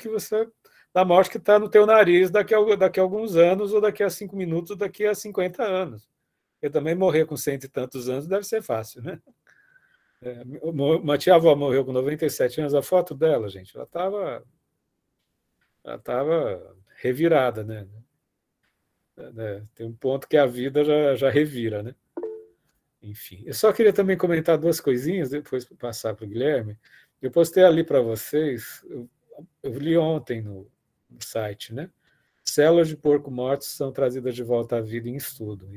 da morte que está no teu nariz daqui a alguns anos, ou daqui a 5 minutos, ou daqui a 50 anos. Eu também morrer com 100 e tantos anos deve ser fácil, né? Uma tia-avó morreu com 97 anos, a foto dela, gente, ela estava revirada, né? Tem um ponto que a vida já revira, né? Enfim, eu só queria também comentar 2 coisinhas, depois passar para o Guilherme. Eu postei ali para vocês, eu li ontem no site, né? Células de porco mortos são trazidas de volta à vida em estudo.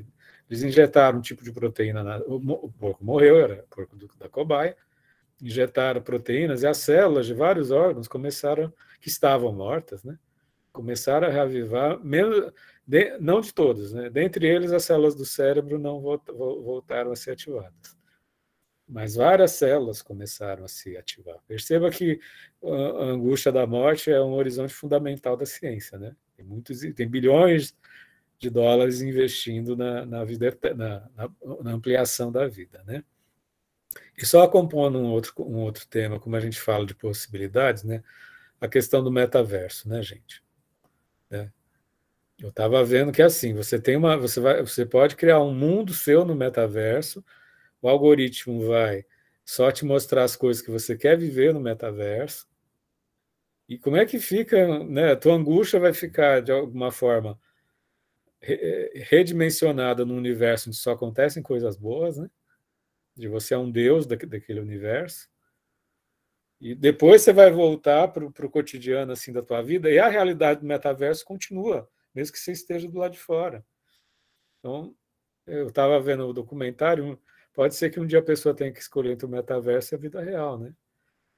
Eles injetaram um tipo de proteína, o porco morreu, era porco da cobaia, injetaram proteínas e as células de vários órgãos que estavam mortas, né? Começaram a reavivar, não de todos, né? Dentre eles, as células do cérebro não voltaram a ser ativadas. mas várias células começaram a se ativar. Perceba que a angústia da morte é um horizonte fundamental da ciência, né? Tem bilhões de dólares investindo na ampliação da vida, né? E só compondo um outro tema, como a gente fala de possibilidades, né? A questão do metaverso, né, gente? Eu estava vendo que assim, você pode criar um mundo seu no metaverso, o algoritmo vai só te mostrar as coisas que você quer viver no metaverso. E como é que fica, né? A tua angústia vai ficar, de alguma forma, redimensionada num universo onde só acontecem coisas boas, né? De você é um deus daquele universo. E depois você vai voltar para o cotidiano assim, da tua vida, e a realidade do metaverso continua, mesmo que você esteja do lado de fora. Então, eu estava vendo o documentário, pode ser que um dia a pessoa tenha que escolher entre o metaverso e a vida real, né?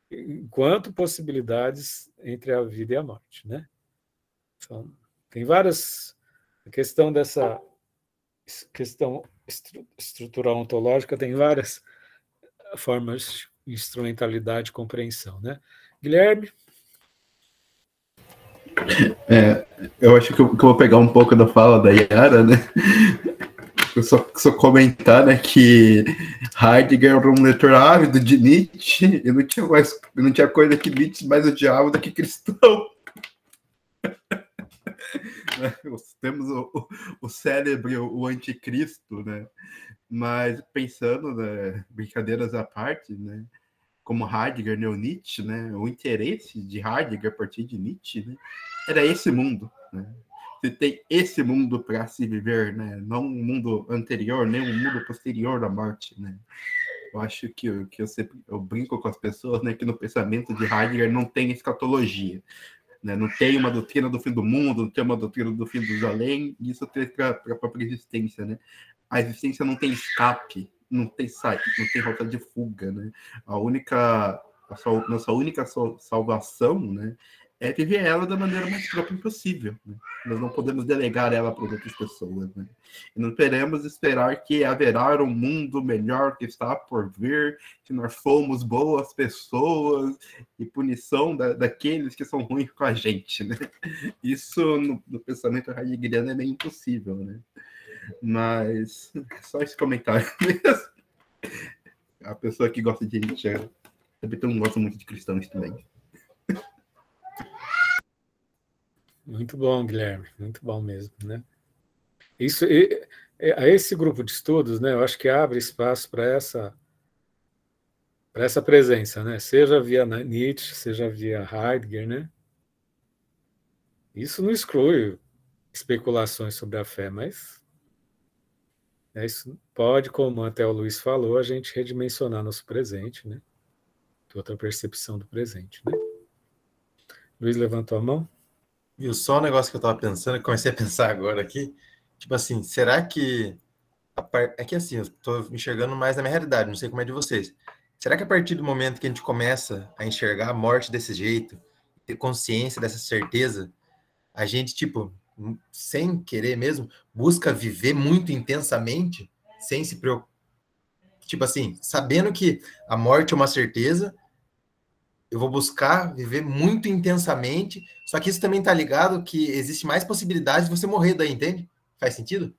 Enquanto possibilidades entre a vida e a morte, né? Então, tem várias... A questão dessa questão estrutural ontológica tem várias formas de instrumentalidade e compreensão, né? Guilherme? Eu acho que eu vou pegar um pouco da fala da Yara, né? Eu só comentar, né, que Heidegger era um leitor ávido de Nietzsche e não tinha coisa que Nietzsche mais odiava do que cristão. Temos o célebre, o anticristo, né? Mas pensando, né, brincadeiras à parte, né, como Heidegger, né, o Nietzsche, né, o interesse de Heidegger a partir de Nietzsche, né, era esse mundo, né? Você tem esse mundo para se viver, né? Não um mundo anterior, nem um mundo posterior à morte, né? Eu acho que eu brinco com as pessoas, né, que no pensamento de Heidegger não tem escatologia, né? Não tem uma doutrina do fim do mundo, não tem uma doutrina do fim dos além, e isso traz para a própria existência, né? A existência não tem escape, não tem saída, não tem rota de fuga, né? Nossa única salvação, né, é viver ela da maneira mais própria possível, né? Nós não podemos delegar ela para outras pessoas, né? E não podemos esperar que haverá um mundo melhor que está por vir, que nós fomos boas pessoas e punição daqueles que são ruins com a gente, né? Isso no pensamento heideggeriano é meio impossível, né? Mas só esse comentário mesmo. A pessoa que gosta de Nietzsche também não gosta muito de cristãos também. Muito bom, Guilherme, muito bom mesmo, né? Esse grupo de estudos, né, eu acho que abre espaço para essa presença, né? Seja via Nietzsche, seja via Heidegger, né? Isso não exclui especulações sobre a fé, mas isso pode, como até o Luiz falou, a gente redimensionar nosso presente, né? Outra percepção do presente, né? Luiz levantou a mão. Viu só um negócio que eu estava pensando, que comecei a pensar agora aqui, tipo assim, será que é que assim, eu estou enxergando mais na minha realidade, não sei como é de vocês. Será que a partir do momento que a gente começa a enxergar a morte desse jeito, ter consciência dessa certeza, a gente, tipo, sem querer mesmo, busca viver muito intensamente, sem se preocupar, tipo assim, sabendo que a morte é uma certeza, eu vou buscar viver muito intensamente, só que isso também está ligado que existe mais possibilidades de você morrer daí, entende? Faz sentido?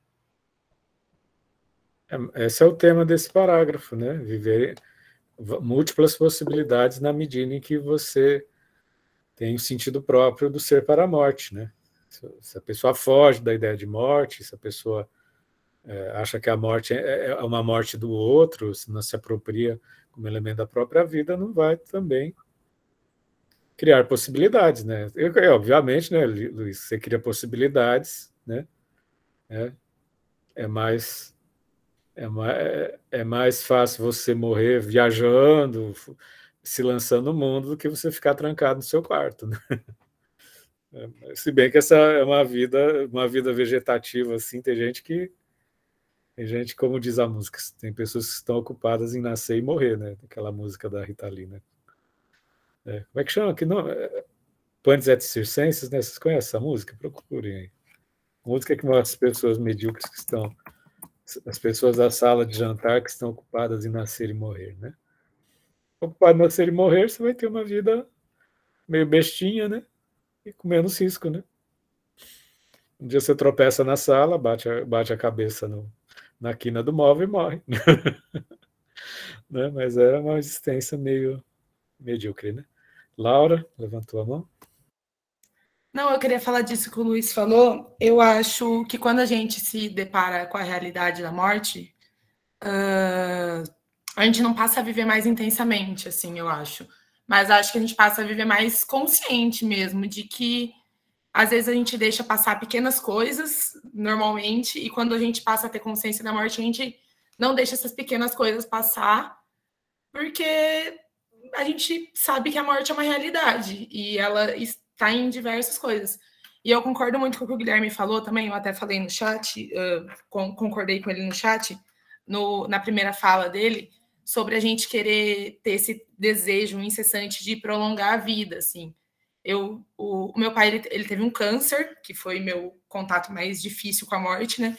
Esse é o tema desse parágrafo, né? Viver múltiplas possibilidades na medida em que você tem o sentido próprio do ser para a morte, né? Se a pessoa foge da ideia de morte, se a pessoa acha que a morte é uma morte do outro, se não se apropria como elemento da própria vida, não vai também criar possibilidades, né? Obviamente, né, Luiz, você cria possibilidades, né? É mais fácil você morrer viajando, se lançando no mundo, do que você ficar trancado no seu quarto, né? Se bem que essa é uma vida vegetativa, assim, tem gente, como diz a música, tem pessoas que estão ocupadas em nascer e morrer, né? Aquela música da Rita Lee, né? Como é que chama? Que não, Pantes et Circenses, né? Vocês conhecem essa música? Procurem aí. Música que mostra as pessoas medíocres que estão as pessoas da sala de jantar que estão ocupadas em nascer e morrer, né? Ocupado em nascer e morrer, você vai ter uma vida meio bestinha, né? E com menos risco, né? Um dia você tropeça na sala, bate a cabeça na quina do móvel e morre. Né? Mas era uma existência meio medíocre, né? Laura, levantou a mão. Não, eu queria falar disso que o Luiz falou. Eu acho que quando a gente se depara com a realidade da morte, a gente não passa a viver mais intensamente, assim, eu acho. Mas acho que a gente passa a viver mais consciente mesmo, de que às vezes a gente deixa passar pequenas coisas, normalmente, e quando a gente passa a ter consciência da morte, a gente não deixa essas pequenas coisas passar, porque a gente sabe que a morte é uma realidade, e ela está em diversas coisas. E eu concordo muito com o que o Guilherme falou também, eu até falei no chat, concordei com ele no chat, na primeira fala dele, sobre a gente querer ter esse desejo incessante de prolongar a vida, assim. O meu pai, ele teve um câncer, que foi meu contato mais difícil com a morte, né?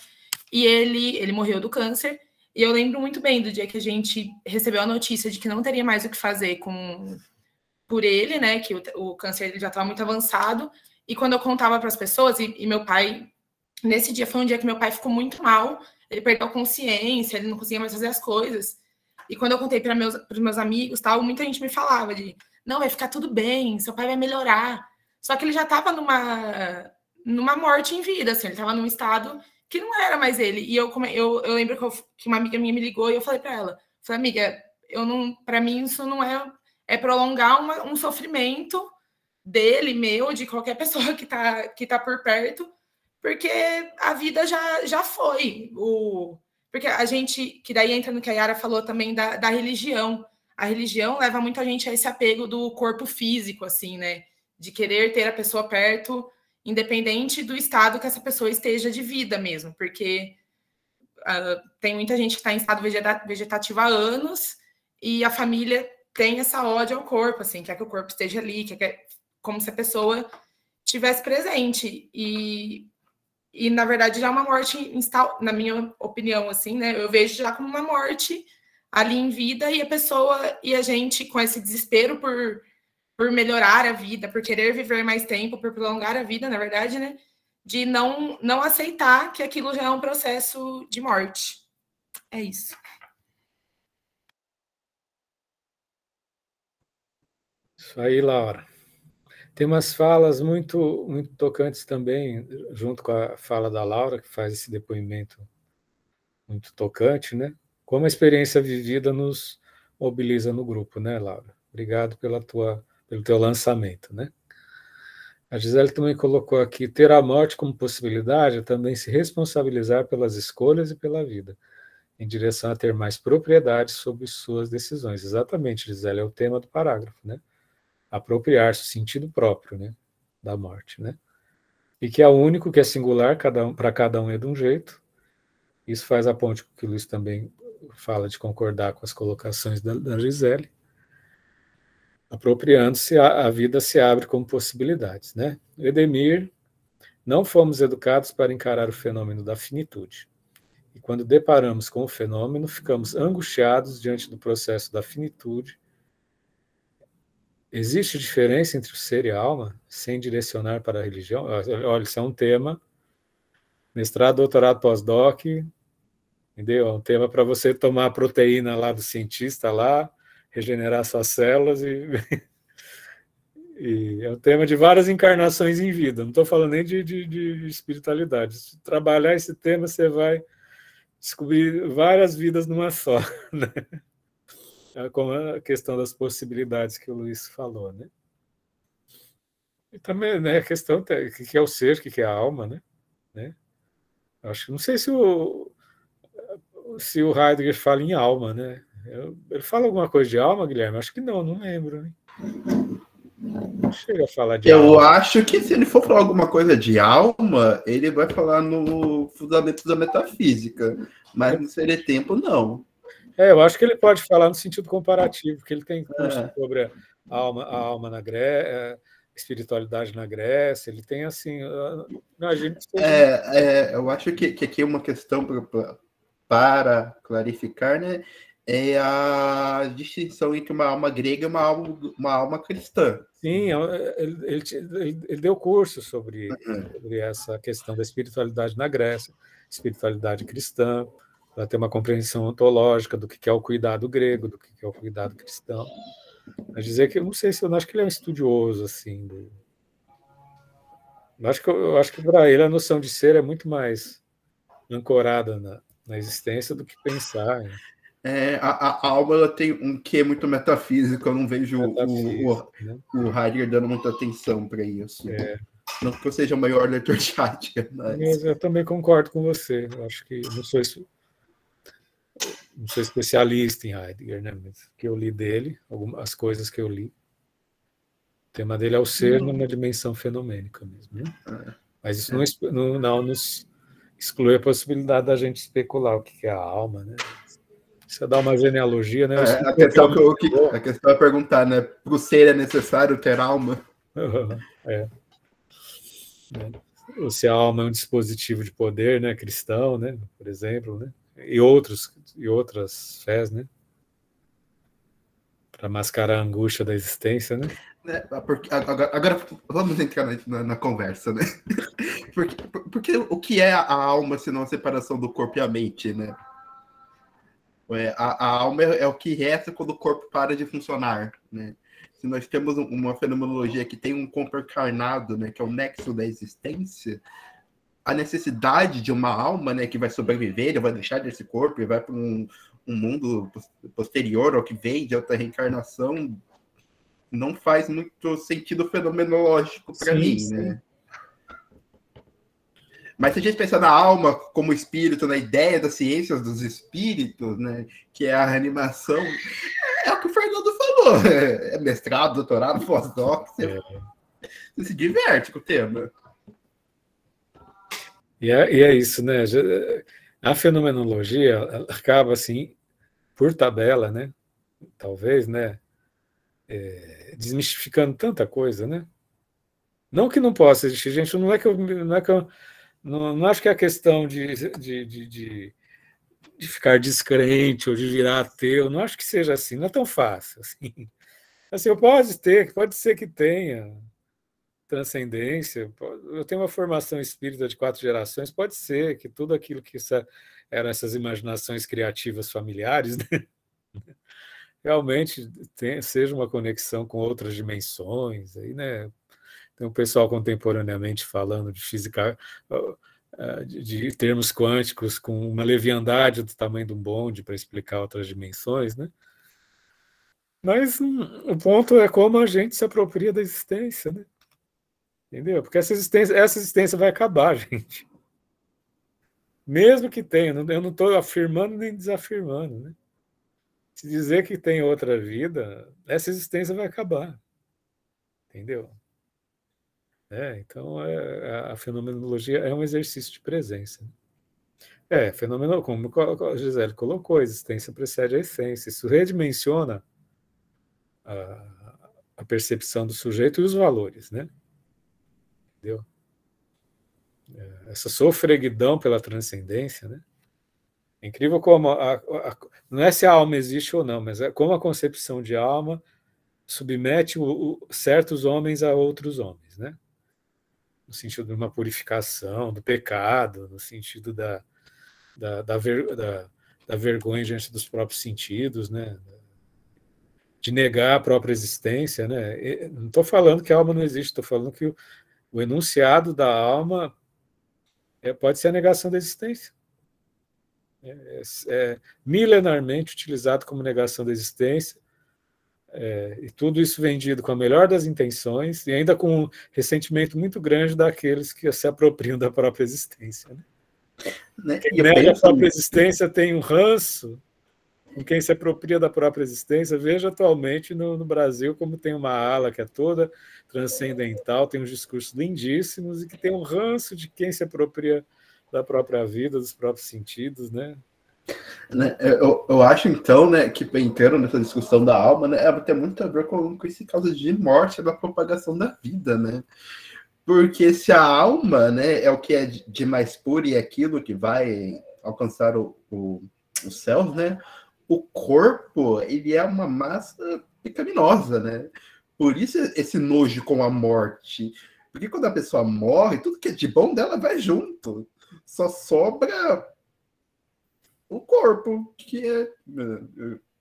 E ele morreu do câncer. E eu lembro muito bem do dia que a gente recebeu a notícia de que não teria mais o que fazer por ele, né? Que o câncer ele já estava muito avançado. E quando eu contava para as pessoas, e meu pai, nesse dia foi um dia que meu pai ficou muito mal, ele perdeu a consciência, ele não conseguia mais fazer as coisas. E quando eu contei para os meus amigos, tal, muita gente me falava não, vai ficar tudo bem, seu pai vai melhorar. Só que ele já estava numa morte em vida, assim, ele estava num estado que não era mais ele. E eu lembro que uma amiga minha me ligou e eu falei para ela, amiga, para mim isso não é prolongar um sofrimento dele, meu, de qualquer pessoa que tá por perto, porque a vida já foi. Porque a gente, que daí entra no que a Yara falou também da religião. A religião leva muito a gente a esse apego do corpo físico, assim, né? De querer ter a pessoa perto, independente do estado que essa pessoa esteja de vida mesmo, porque tem muita gente que está em estado vegetativo há anos e a família tem essa ódio ao corpo, assim, quer que o corpo esteja ali, como se a pessoa estivesse presente. E, na verdade, já é uma morte, na minha opinião, assim, né? Eu vejo já como uma morte ali em vida e a gente, com esse desespero por melhorar a vida, por querer viver mais tempo, por prolongar a vida, na verdade, né? De não aceitar que aquilo já é um processo de morte. É isso. Isso aí, Laura. Tem umas falas muito, muito tocantes também, junto com a fala da Laura, que faz esse depoimento muito tocante, né? Como a experiência vivida nos mobiliza no grupo, né, Laura? Obrigado pelo teu lançamento, né? A Gisele também colocou aqui, ter a morte como possibilidade é também se responsabilizar pelas escolhas e pela vida, em direção a ter mais propriedade sobre suas decisões. Exatamente, Gisele, é o tema do parágrafo, né? Apropriar-se o sentido próprio, né, da morte, né? E que é único, que é singular, para cada um é de um jeito. Isso faz a ponte com o que o Luiz também fala de concordar com as colocações da Gisele. Apropriando-se, a vida se abre como possibilidades, né? Edemir, não fomos educados para encarar o fenômeno da finitude. E quando deparamos com o fenômeno, ficamos angustiados diante do processo da finitude. Existe diferença entre o ser e a alma, sem direcionar para a religião? Olha, isso é um tema, mestrado, doutorado, pós-doc, entendeu? É um tema para você tomar a proteína lá do cientista, lá, regenerar suas células e é um tema de várias encarnações em vida, não estou falando nem de espiritualidade. Se trabalhar esse tema, você vai descobrir várias vidas numa só, né? Como a questão das possibilidades que o Luiz falou, né? E também, né, a questão o que é o ser, o que é a alma, né? Acho que não sei se o Heidegger fala em alma, né? Ele fala alguma coisa de alma, Guilherme? Acho que não lembro, né? Não chega a falar de alma. Eu acho que se ele for falar alguma coisa de alma, ele vai falar no fundamento da metafísica, mas no ser tempo, não. Eu acho que ele pode falar no sentido comparativo, porque ele tem curso sobre a alma na Grécia, espiritualidade na Grécia, ele tem assim, imagino que eu acho que aqui é uma questão para clarificar, né, é a distinção entre uma alma grega e uma alma cristã. Sim, ele deu curso sobre essa questão da espiritualidade na Grécia, espiritualidade cristã, para ter uma compreensão ontológica do que é o cuidado grego, do que é o cuidado cristão. Mas dizer que, não sei se eu acho que ele é um estudioso, assim. Eu acho que para ele a noção de ser é muito mais ancorada na existência do que pensar. A alma ela tem um quê muito metafísico, eu não vejo o Heidegger dando muita atenção para isso. Não que eu seja o maior leitor de Heidegger, mas... Eu também concordo com você. Eu acho que não sou especialista em Heidegger, né? Mas que eu li dele, algumas coisas que eu li. O tema dele é o ser numa dimensão fenomênica mesmo. Né? Mas isso não nos exclui a possibilidade da gente especular o que é a alma, né? Você dá uma genealogia, né? A questão é perguntar, né? Para o ser é necessário ter alma? Ou se a alma é um dispositivo de poder, né? Cristão, né? Por exemplo, né? E outras fés, né? Para mascarar a angústia da existência, né? Agora vamos entrar na conversa, né? Porque o que é a alma se não a separação do corpo e a mente, né? A alma é o que resta quando o corpo para de funcionar, né? Se nós temos uma fenomenologia que tem um corpo encarnado, né, que é o nexo da existência, a necessidade de uma alma, né, que vai sobreviver, ele vai deixar desse corpo e vai para um mundo posterior ao que vem de outra reencarnação, não faz muito sentido fenomenológico para mim, sim. Né? Mas se a gente pensar na alma como espírito, na ideia das ciências dos espíritos, né, que é a reanimação, é o que o Fernando falou. É mestrado, doutorado, pós-doc. Você se diverte com o tema. E é isso, né? A fenomenologia acaba, assim, por tabela, né? Talvez, né? Desmistificando tanta coisa, né? Não que não possa existir, gente, não é que eu não acho que é a questão de ficar descrente ou de virar ateu, não acho que seja assim, não é tão fácil. Assim, pode ser que tenha transcendência, eu tenho uma formação espírita de 4 gerações, pode ser que tudo aquilo que eram essas imaginações criativas familiares, né, realmente seja uma conexão com outras dimensões, aí, né? Tem um pessoal contemporaneamente falando de física, de termos quânticos com uma leviandade do tamanho de um bonde para explicar outras dimensões, né? Mas o ponto é como a gente se apropria da existência, né? Entendeu? Porque essa existência vai acabar, gente. Mesmo que tenha, eu não estou afirmando nem desafirmando, né? Se dizer que tem outra vida, essa existência vai acabar. Entendeu? Então, a fenomenologia é um exercício de presença. Como a Gisele colocou, a existência precede a essência. Isso redimensiona a percepção do sujeito e os valores, né? Entendeu? Essa sofreguidão pela transcendência, né? É incrível como não é se a alma existe ou não, mas é como a concepção de alma submete certos homens a outros homens, né? No sentido de uma purificação do pecado, no sentido da vergonha diante dos próprios sentidos, né? De negar a própria existência, né? Não estou falando que a alma não existe, estou falando que o enunciado da alma pode ser a negação da existência. Milenarmente utilizado como negação da existência, e tudo isso vendido com a melhor das intenções e ainda com um ressentimento muito grande daqueles que se apropriam da própria existência. Né? Quem nega a própria existência tem um ranço com quem se apropria da própria existência. Veja atualmente no Brasil como tem uma ala que é toda transcendental, tem uns discursos lindíssimos e que tem um ranço de quem se apropria da própria vida, dos próprios sentidos, né? Eu acho, então, né, que entrando nessa discussão da alma, né, ela tem muito a ver com esse caso de morte da propagação da vida, né? Porque se a alma, né, é o que é de mais puro e é aquilo que vai alcançar os céus, né? O corpo, ele é uma massa pecaminosa, né? Por isso esse nojo com a morte. Porque quando a pessoa morre, tudo que é de bom dela vai junto. Só sobra o corpo, que é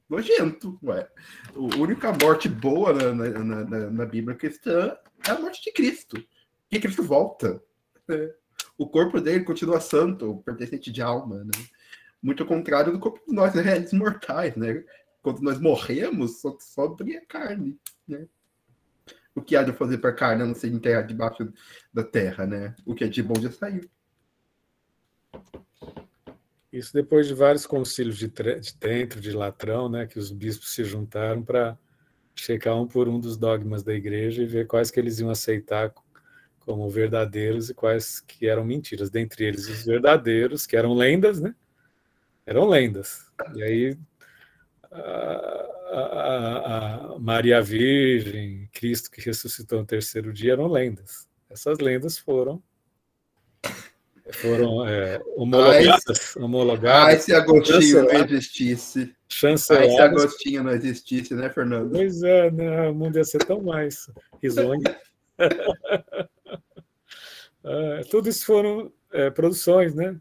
nojento. Ué. A única morte boa na Bíblia cristã é a morte de Cristo. E Cristo volta. Né? O corpo dele continua santo, pertencente de alma. Né? Muito ao contrário do corpo de nós, réis mortais. Né? Quando nós morremos, só sobra a carne. Né? O que há de fazer para a carne a não ser enterrar debaixo da terra? Né? O que é de bom já saiu. Isso depois de vários concílios de Trento, de Latrão, né, que os bispos se juntaram para checar um por um dos dogmas da igreja e ver quais que eles iam aceitar como verdadeiros e quais que eram mentiras. Dentre eles, os verdadeiros, que eram lendas, né? Eram lendas. E aí, a Maria Virgem, Cristo que ressuscitou no terceiro dia, eram lendas. Essas lendas foram homologadas. Se Agostinho não existisse. Chanceladas. Se Agostinho não existisse, né, Fernando? Pois é, né? O mundo ia ser tão mais risonho. Tudo isso foram produções, né?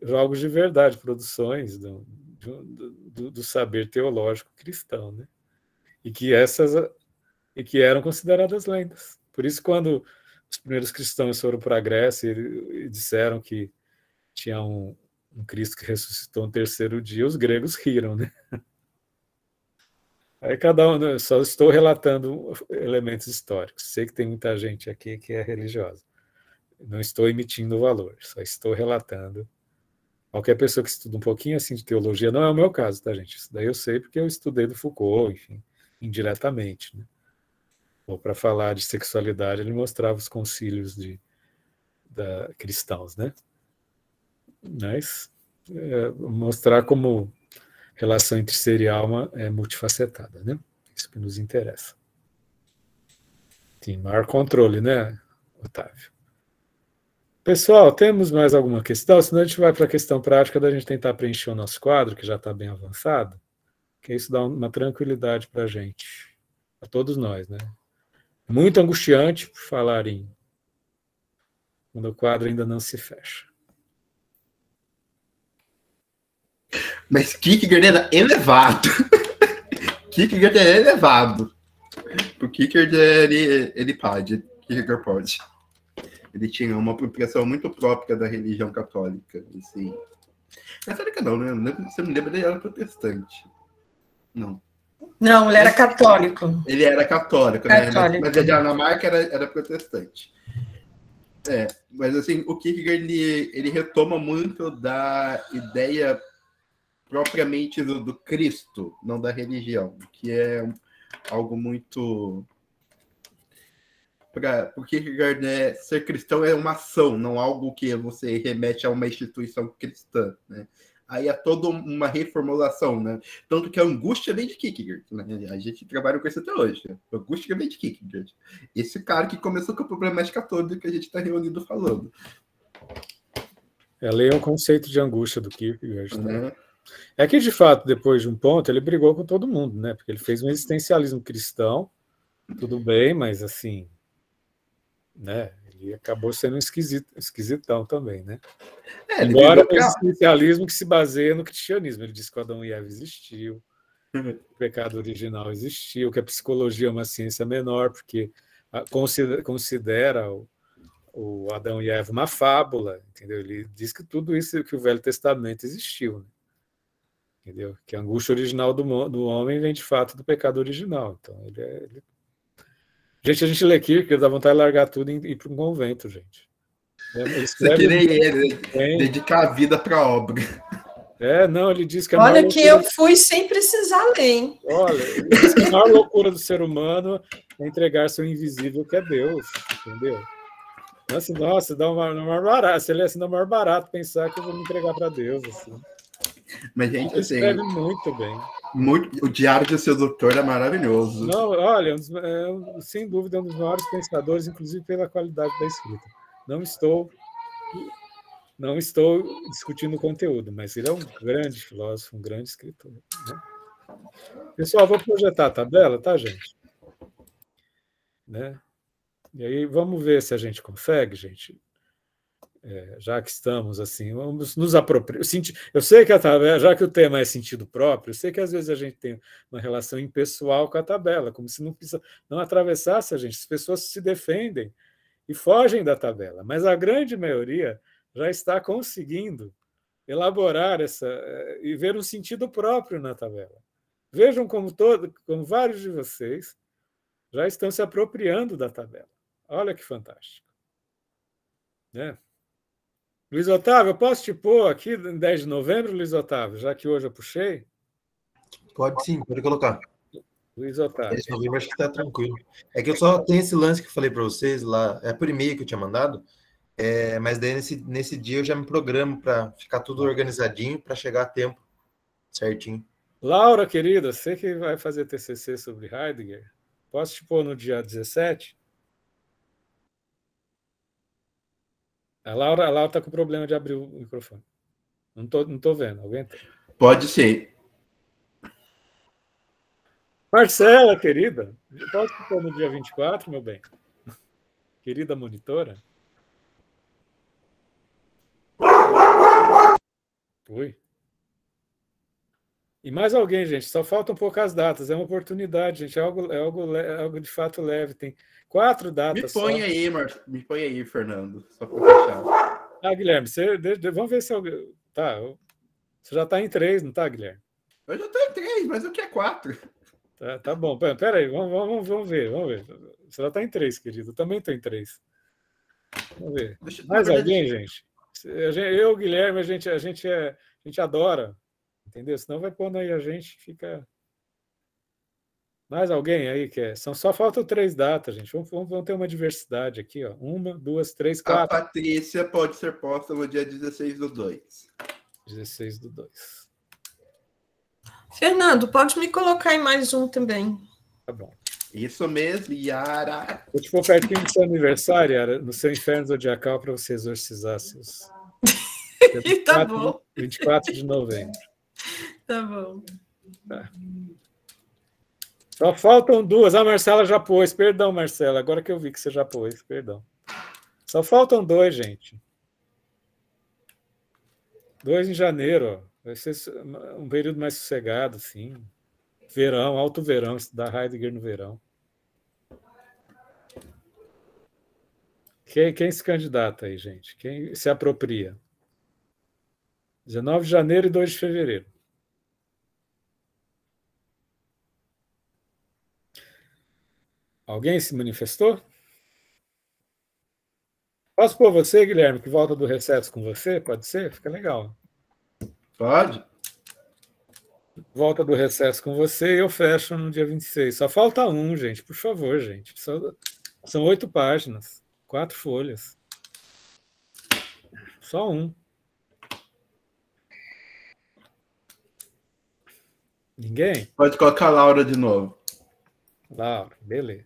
Jogos de verdade, produções do saber teológico cristão, né? E que eram consideradas lendas. Por isso, quando os primeiros cristãos foram para a Grécia e disseram que tinha um Cristo que ressuscitou no terceiro dia, os gregos riram, né? Aí cada um, só estou relatando elementos históricos. Sei que tem muita gente aqui que é religiosa. Não estou emitindo valor, só estou relatando. Qualquer pessoa que estuda um pouquinho assim de teologia, não é o meu caso, tá, gente? Isso daí eu sei porque eu estudei do Foucault, enfim, indiretamente, né? Ou para falar de sexualidade, ele mostrava os concílios cristãos, né? Mas mostrar como relação entre ser e alma é multifacetada, né? Isso que nos interessa. Tem maior controle, né, Otávio? Pessoal, temos mais alguma questão? Senão a gente vai para a questão prática da gente tentar preencher o nosso quadro, que já está bem avançado, que isso dá uma tranquilidade para a gente, para todos nós, né? Muito angustiante por falar quando o quadro ainda não se fecha. Mas Kierkegaard era elevado. Kierkegaard é elevado. O Kierkegaard ele pode. Kierkegaard pode. Ele tinha uma apropriação muito própria da religião católica. Assim. Católica não, né? Você me lembra, ele era protestante. Não. Não, ele era católico. Ele era católico, né? Mas a Dinamarca era protestante. Mas assim, o Kierkegaard ele retoma muito da ideia propriamente do Cristo, não da religião, que é algo muito... Porque ser cristão é uma ação, não algo que você remete a uma instituição cristã, né? Aí é toda uma reformulação, né? Tanto que a angústia vem de Kierkegaard, né? A gente trabalha com isso até hoje. A angústia vem de Kierkegaard. Esse cara que começou com a problemática toda que a gente está reunido falando. Leia o conceito de angústia do Kierkegaard. Né? É que, de fato, depois de um ponto, ele brigou com todo mundo, né? Porque ele fez um existencialismo cristão, tudo bem, mas assim, né? Ele acabou sendo um esquisitão também, né? Embora o existencialismo que se baseia no cristianismo. Ele diz que o Adão e Eva existiu, o pecado original existiu, que a psicologia é uma ciência menor, porque considera o Adão e Eva uma fábula, entendeu? Ele diz que tudo isso que o Velho Testamento existiu, né? Entendeu? Que a angústia original do homem vem de fato do pecado original. Então, Gente, a gente lê Kierkegaard, dá vontade de largar tudo e ir para um convento, gente. Você queria dedicar a vida para a obra. Não, ele diz que olha que eu fui sem precisar ler, hein? Olha, ele diz que a maior loucura do ser humano é entregar seu invisível, que é Deus, entendeu? Nossa, dá uma maior barato. Se ele é assim, dá maior barato pensar que eu vou me entregar para Deus, assim. Mas, gente, ele escreve muito bem. O Diário do Sedutor é maravilhoso. Não, olha, sem dúvida, é um dos maiores pensadores, inclusive pela qualidade da escrita. Não estou Não estou discutindo o conteúdo, mas ele é um grande filósofo, um grande escritor. Né? Pessoal, vou projetar a tabela, tá, gente? Né? E aí vamos ver se a gente consegue, gente. Já que estamos assim, vamos nos apropriar. Eu sei que a tabela, já que o tema é sentido próprio, eu sei que às vezes a gente tem uma relação impessoal com a tabela, como se não atravessasse a gente. As pessoas se defendem e fogem da tabela, mas a grande maioria já está conseguindo elaborar e ver um sentido próprio na tabela. Vejam como vários de vocês já estão se apropriando da tabela. Olha que fantástico. Né? Luiz Otávio, eu posso te pôr aqui em 10 de novembro, Luiz Otávio, já que hoje eu puxei? Pode sim, pode colocar. Luiz Otávio. 10 de novembro acho que está tranquilo. É que eu só tenho esse lance que eu falei para vocês lá, é por e-mail que eu tinha mandado, mas daí nesse dia eu já me programo para ficar tudo organizadinho, para chegar a tempo certinho. Laura, querida, você que vai fazer TCC sobre Heidegger, posso te pôr no dia 17? A Laura está com problema de abrir o microfone. Não tô vendo. Alguém tá? Pode ser. Marcela, querida, pode te pôr no dia 24, meu bem? Querida monitora? Oi. E mais alguém, gente. Só faltam poucas datas. É uma oportunidade, gente. É algo de fato leve. Tem 4 datas. Me põe aí, Fernando. Só para fechar. Guilherme, vamos ver se alguém. Tá. Você já está em 3, não está, Guilherme? Eu já estou em 3, mas o que é 4? Tá bom. Pera aí, vamos ver. Você já está em 3, querido. Eu também estou em 3. Vamos ver. Mais alguém, gente? Eu, Guilherme, a gente adora. Entendeu? Senão vai pondo aí a gente, fica. Mais alguém aí que só faltam 3 datas, gente. Vamos ter uma diversidade aqui, ó. 1, 2, 3, 4. A Patrícia pode ser posta no dia 16/2. 16/2. Fernando, pode me colocar em mais um também. Tá bom. Isso mesmo, Yara. Eu te pôr pertinho do seu aniversário, Yara, no seu inferno zodiacal para você exorcizar seus. Tá bom. 24 de novembro. Tá bom. Tá. Só faltam 2. A Marcela já pôs. Perdão, Marcela. Agora que eu vi que você já pôs. Perdão. Só faltam 2, gente. 2 em janeiro. Ó. Vai ser um período mais sossegado, sim. Verão, alto verão. Estudar Heidegger no verão. Quem se candidata aí, gente? Quem se apropria? 19 de janeiro e 2 de fevereiro. Alguém se manifestou? Posso pôr você, Guilherme, que volta do recesso com você? Pode ser? Fica legal. Pode? Volta do recesso com você e eu fecho no dia 26. Só falta 1, gente. Por favor, gente. São 8 páginas. 4 folhas. Só 1. Ninguém? Pode colocar a Laura de novo. Laura, beleza.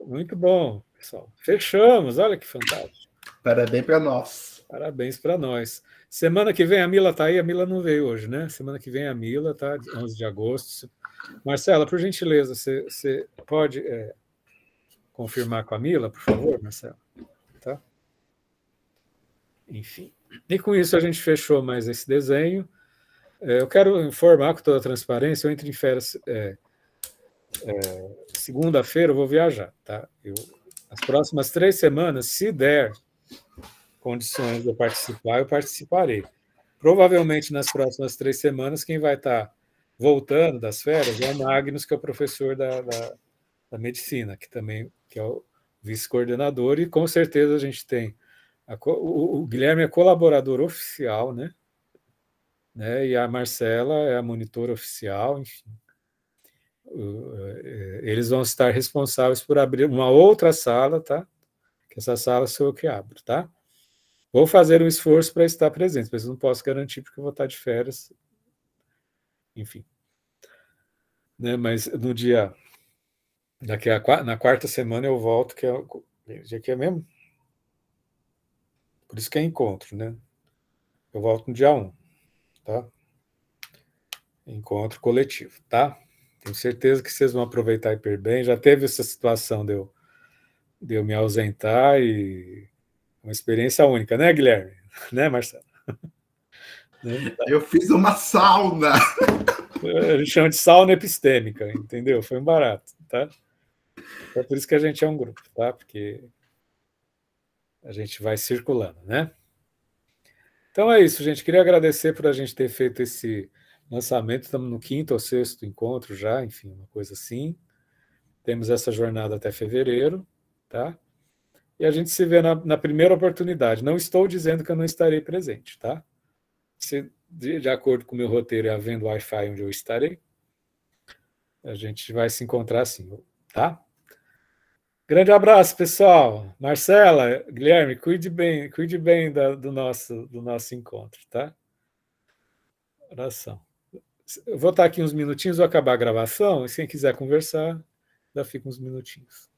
Muito bom, pessoal. Fechamos. Olha que fantástico. Parabéns para nós. Parabéns para nós. Semana que vem a Mila está aí. A Mila não veio hoje, né? Semana que vem a Mila, tá? 11 de agosto. Marcela, por gentileza, você pode confirmar com a Mila, por favor, Marcela? Tá? Enfim. E com isso a gente fechou mais esse desenho. Eu quero informar com toda a transparência, eu entro em férias segunda-feira, eu vou viajar, tá? As próximas 3 semanas, se der condições de eu participar, eu participarei. Provavelmente nas próximas 3 semanas, quem vai estar voltando das férias é o Magnus, que é o professor da medicina, que é o vice-coordenador, e com certeza a gente tem o Guilherme é colaborador oficial, né? E a Marcela é a monitora oficial, enfim. Eles vão estar responsáveis por abrir uma outra sala, tá? Que essa sala sou eu que abro, tá? Vou fazer um esforço para estar presente, mas não posso garantir porque eu vou estar de férias. Enfim. Mas no dia... na quarta semana eu volto, que é o dia que é mesmo? Por isso que é encontro, né? Eu volto no dia 1, tá? Encontro coletivo, tá? Tenho certeza que vocês vão aproveitar hiper bem. Já teve essa situação de eu me ausentar e uma experiência única, né, Guilherme? Né, Marcelo? Eu fiz uma sauna. A gente chama de sauna epistêmica, entendeu? Foi um barato, tá? É por isso que a gente é um grupo, tá? Porque a gente vai circulando, né? Então é isso, gente. Queria agradecer por a gente ter feito esse lançamento. Estamos no 5º ou 6º encontro já, enfim, uma coisa assim. Temos essa jornada até fevereiro, tá? E a gente se vê na primeira oportunidade. Não estou dizendo que eu não estarei presente, tá? Se, de acordo com o meu roteiro e havendo Wi-Fi onde eu estarei, a gente vai se encontrar assim, tá? Grande abraço, pessoal. Marcela, Guilherme, cuide bem do nosso encontro, tá? Oração. Eu vou estar aqui uns minutinhos, vou acabar a gravação, e quem quiser conversar, ainda fica uns minutinhos.